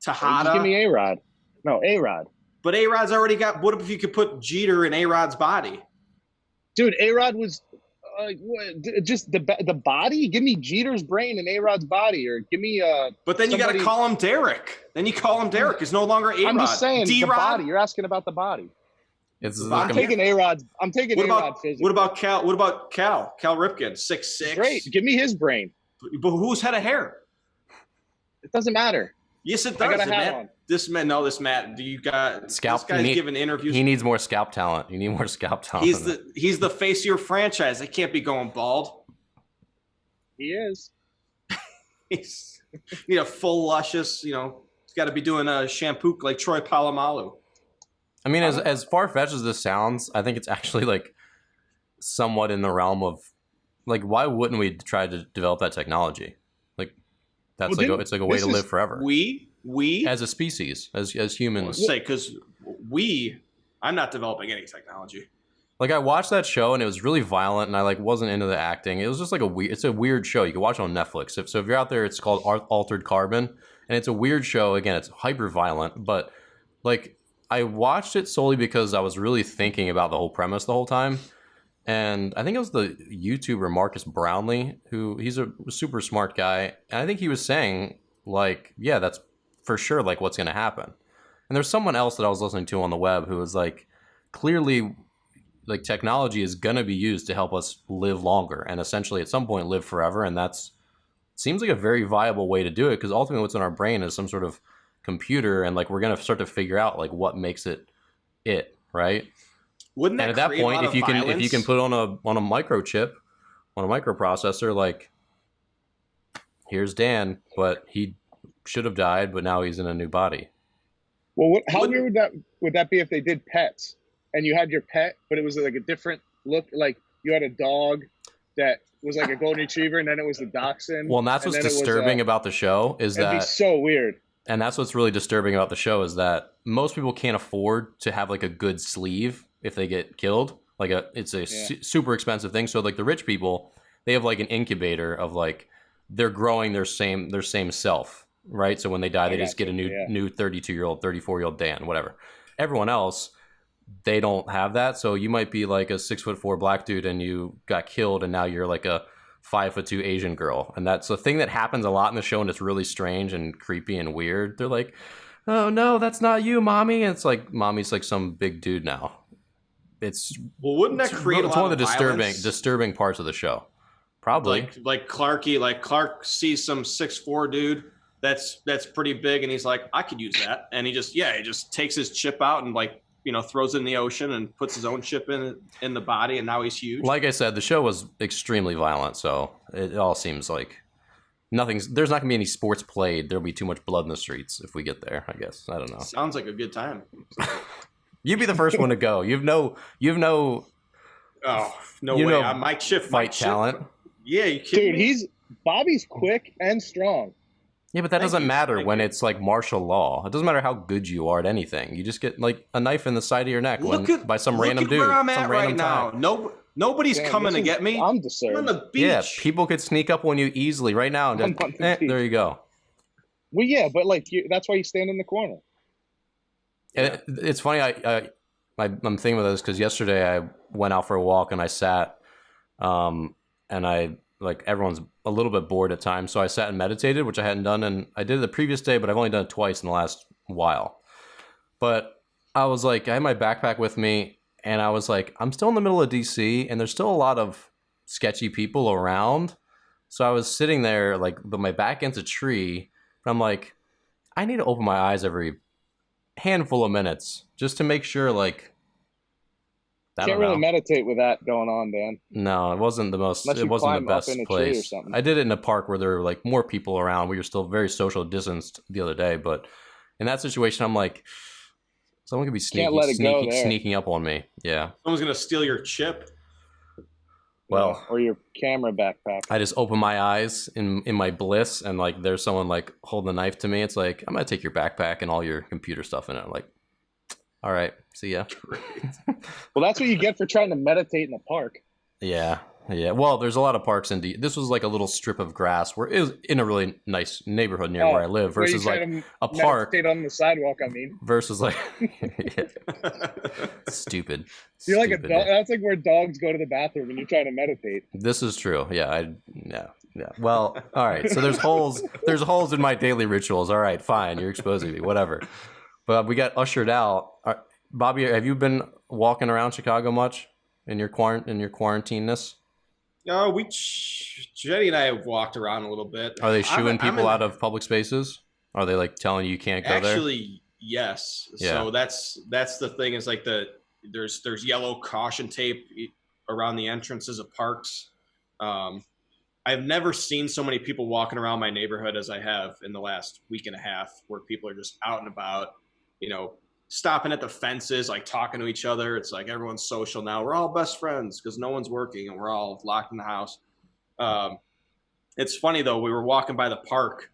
Tejada? Just give me A-Rod. No, A-Rod. But A-Rod's already got. What if you could put Jeter in A-Rod's body? Dude, A-Rod was just the body. Give me Jeter's brain and A-Rod's body, or give me But then you got to call him Derek. Then you call him Derek. It's no longer A-Rod. I'm just saying D-Rod? the body. You're asking about the body. I'm taking A-Rod. A-Rod physically. What about Cal? What about Cal? Cal Ripken, 6'6". Great. Give me his brain. But whose head of hair? It doesn't matter. Yes, it does. I got a hat on. This Matt. Do you got scalp? This guy's giving interviews. He needs more scalp talent. You need more scalp talent. He's the face of your franchise. They can't be going bald. He is. He's a full luscious. He's got to be doing a shampoo like Troy Polamalu. I mean, as far-fetched as this sounds, I think it's actually like somewhat in the realm of like, why wouldn't we try to develop that technology? Like that's it's like a way to live forever. We as a species, as humans. Well, say because I'm not developing any technology. Like I watched that show and it was really violent and I like wasn't into the acting. It was just like it's a weird show. You can watch it on Netflix. So if you're out there, it's called Altered Carbon, and it's a weird show. Again, it's hyper violent, but like I watched it solely because I was really thinking about the whole premise the whole time. And I think it was the YouTuber Marcus Brownlee, he's a super smart guy. And I think he was saying like, yeah, that's for sure like what's going to happen. And there's someone else that I was listening to on the web who was like, clearly like technology is going to be used to help us live longer and essentially at some point live forever. And seems like a very viable way to do it because ultimately what's in our brain is some sort of computer and like we're going to start to figure out like what makes it, right? Wouldn't that and at that point, if you can put on a microchip, on a microprocessor, like here's Dan, but he should have died, but now he's in a new body. Well, how weird would that be if they did pets and you had your pet, but it was like a different look, like you had a dog that was like a golden retriever, and then it was the dachshund. Well, and that's what's disturbing about the show is that it'd be so weird. And that's what's really disturbing about the show is that most people can't afford to have like a good sleeve if they get killed. Like it's a super expensive thing. So like the rich people, they have like an incubator of like they're growing their same self, right? So when they die, they just get a new 32-year-old, 34-year-old Dan, whatever. Everyone else, they don't have that. So you might be like a 6'4" black dude and you got killed, and now you're like a 5'2" Asian girl, and that's a thing that happens a lot in the show, and it's really strange and creepy and weird. They're like, "Oh no, that's not you, mommy." And it's like mommy's like some big dude now. It's wouldn't that create it's a lot one of the violence? disturbing parts of the show. Probably like Clark sees some 6'4" dude that's pretty big, and he's like, I could use that, and he just takes his chip out and like, throws it in the ocean and puts his own chip in the body, and now he's huge. Like I said, the show was extremely violent, so it all seems like there's not gonna be any sports played. There'll be too much blood in the streets if we get there, I guess. I don't know. Sounds like a good time. You'd be the first one to go. You've no Oh, no way. My chip fight talent. Yeah, you kidding Dude, Bobby's quick and strong. Yeah, but that doesn't matter when you. it's like martial law. It doesn't matter how good you are at anything. You just get like a knife in the side of your neck by some random dude. Look at where I'm at right time. now. Nobody's coming to get me. I'm disturbed. I'm on the beach. Yeah, people could sneak up on you easily right now. And there you go. Well, yeah, but like that's why you stand in the corner. And it's funny. I'm thinking about this because yesterday I went out for a walk and I sat, and I like everyone's a little bit bored at times, so I sat and meditated, which I hadn't done, and I did it the previous day, but I've only done it twice in the last while. But I was like, I had my backpack with me, and I was like, I'm still in the middle of DC, and there's still a lot of sketchy people around. So I was sitting there, like, but my back against a tree, and I'm like, I need to open my eyes every handful of minutes just to make sure, like, Can't really meditate with that going on, Dan. No, it wasn't the best place. I did it in a park where there were like more people around. We were still very social distanced the other day, but in that situation, I'm like, someone could be sneaking up on me. Yeah, someone's gonna steal your chip. Well, or your camera backpack. I just open my eyes in my bliss, and like there's someone like holding a knife to me. It's like, I'm gonna take your backpack and all your computer stuff in it. I'm like, all right, see ya. Well, that's what you get for trying to meditate in a park. Yeah. Well, there's a lot of parks in this was like a little strip of grass where it was in a really nice neighborhood near where I live versus like a park. Meditate on the sidewalk, I mean. Versus like stupid. You're like a dog. That's like where dogs go to the bathroom when you're trying to meditate. This is true. Yeah. Well, all right. So there's holes. There's holes in my daily rituals. All right, fine. You're exposing me. Whatever. But we got ushered out. Bobby, have you been walking around Chicago much in your quarantine-ness? No, Jenny and I have walked around a little bit. Are they shooing people out of public spaces? Are they like telling you can't go there? Actually, yes. Yeah. So that's the thing is like there's yellow caution tape around the entrances of parks. I've never seen so many people walking around my neighborhood as I have in the last week and a half, where people are just out and about, stopping at the fences, like talking to each other. It's like everyone's social now. We're all best friends because no one's working and we're all locked in the house. It's funny though. We were walking by the park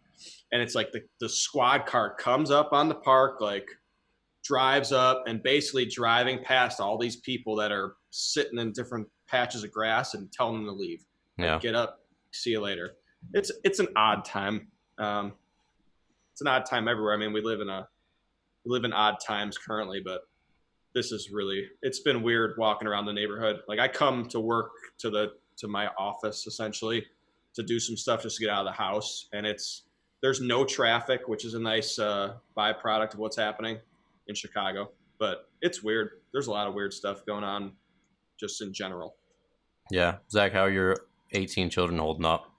and it's like the squad car comes up on the park, like drives up and basically driving past all these people that are sitting in different patches of grass and telling them to leave. Yeah. Like, get up. See you later. It's an odd time. It's an odd time everywhere. I mean, we live in odd times currently, but it's been weird walking around the neighborhood. Like I come to work to my office essentially to do some stuff just to get out of the house, and there's no traffic, which is a nice byproduct of what's happening in Chicago. But it's weird. There's a lot of weird stuff going on just in general. Yeah. Zach, how are your 18 children holding up?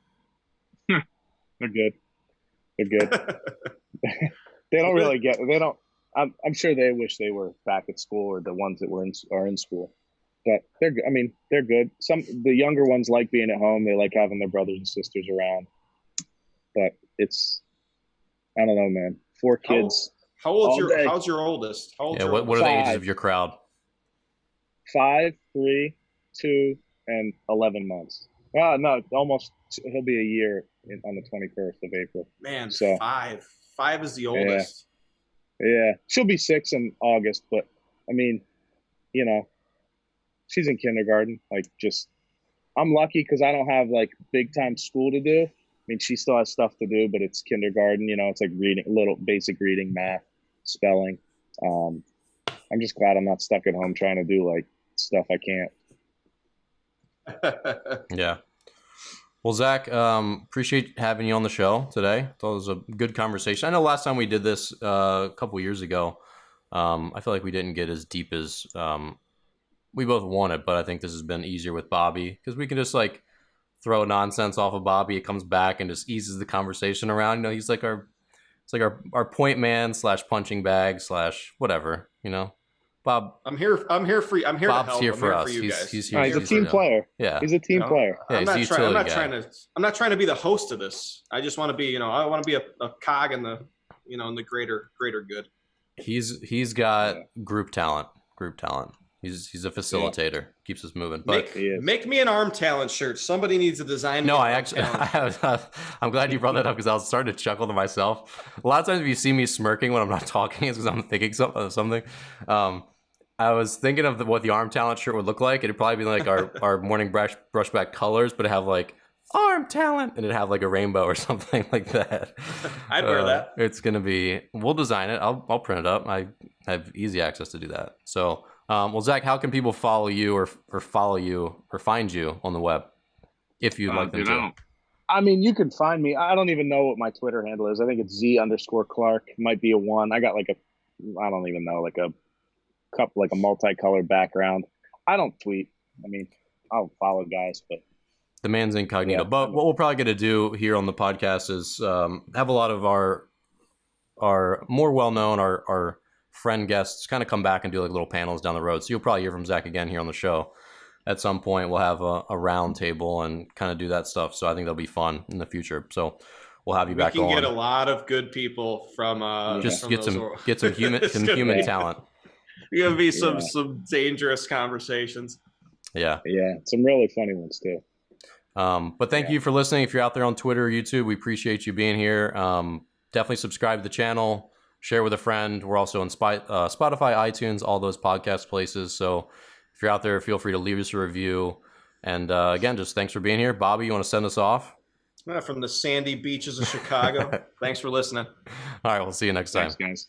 They're good. They don't really I'm sure they wish they were back at school, or the ones that are in school, but they're good. The younger ones like being at home. They like having their brothers and sisters around, but I don't know, man. 4 kids. How's your oldest? What are the ages of your crowd? 5, 3, 2, and 11 months. No, almost. He'll be a year on the 21st of April. Man, so 5 is the oldest. Yeah, she'll be 6 in August, but I mean, she's in kindergarten. Like, I'm lucky because I don't have like big time school to do. I mean, she still has stuff to do, but it's kindergarten. It's like reading, little basic reading, math, spelling. I'm just glad I'm not stuck at home trying to do like stuff I can't. Yeah. Well, Zach, appreciate having you on the show today. Thought it was a good conversation. I know last time we did this a couple years ago, I feel like we didn't get as deep as we both wanted, but I think this has been easier with Bobby because we can just like throw nonsense off of Bobby. It comes back and just eases the conversation around. You know, he's like our point man / punching bag / whatever. You know, Bob. I'm here for I'm here Bob's to help. here for us. For you guys. He's here. He's a team player. Yeah, he's a team player. Yeah, I'm not trying to be the host of this. I just want to be, I want to be a cog in the, in the greater good. He's got group talent. He's a facilitator. Yeah. Keeps us moving. But make me an arm talent shirt. Somebody needs to design. No, I'm glad you brought that up because I was starting to chuckle to myself. A lot of times if you see me smirking when I'm not talking, it's because I'm thinking of something. I was thinking of what the arm talent shirt would look like. It'd probably be like our morning brushback colors, but it'd have like arm talent and it'd have like a rainbow or something like that. I'd wear that. It's going to be, we'll design it. I'll print it up. I have easy access to do that. So, well, Zach, how can people follow you or follow you or find you on the web if you'd like them to? I mean, you can find me. I don't even know what my Twitter handle is. I think it's Z_Clark. Might be a 1. I got like I don't even know, like a multicolored background. I don't tweet. I mean, I'll follow guys, but the man's incognito. But what we're probably going to do here on the podcast is have a lot of our more well-known, our friend guests kind of come back and do like little panels down the road. So you'll probably hear from Zach again here on the show. At some point, we'll have a round table and kind of do that stuff. So I think that'll be fun in the future. So we'll have you back on. We can get a lot of good people from just from get some human talent. There's gonna be some dangerous conversations. Yeah, some really funny ones too. But thank you for listening. If you're out there on Twitter or YouTube, we appreciate you being here. Definitely subscribe to the channel, share with a friend. We're also on Spotify, iTunes, all those podcast places. So if you're out there, feel free to leave us a review. And again, just thanks for being here. Bobby, you want to send us off? From the sandy beaches of Chicago. Thanks for listening. All right, we'll see you next time. Thanks, guys.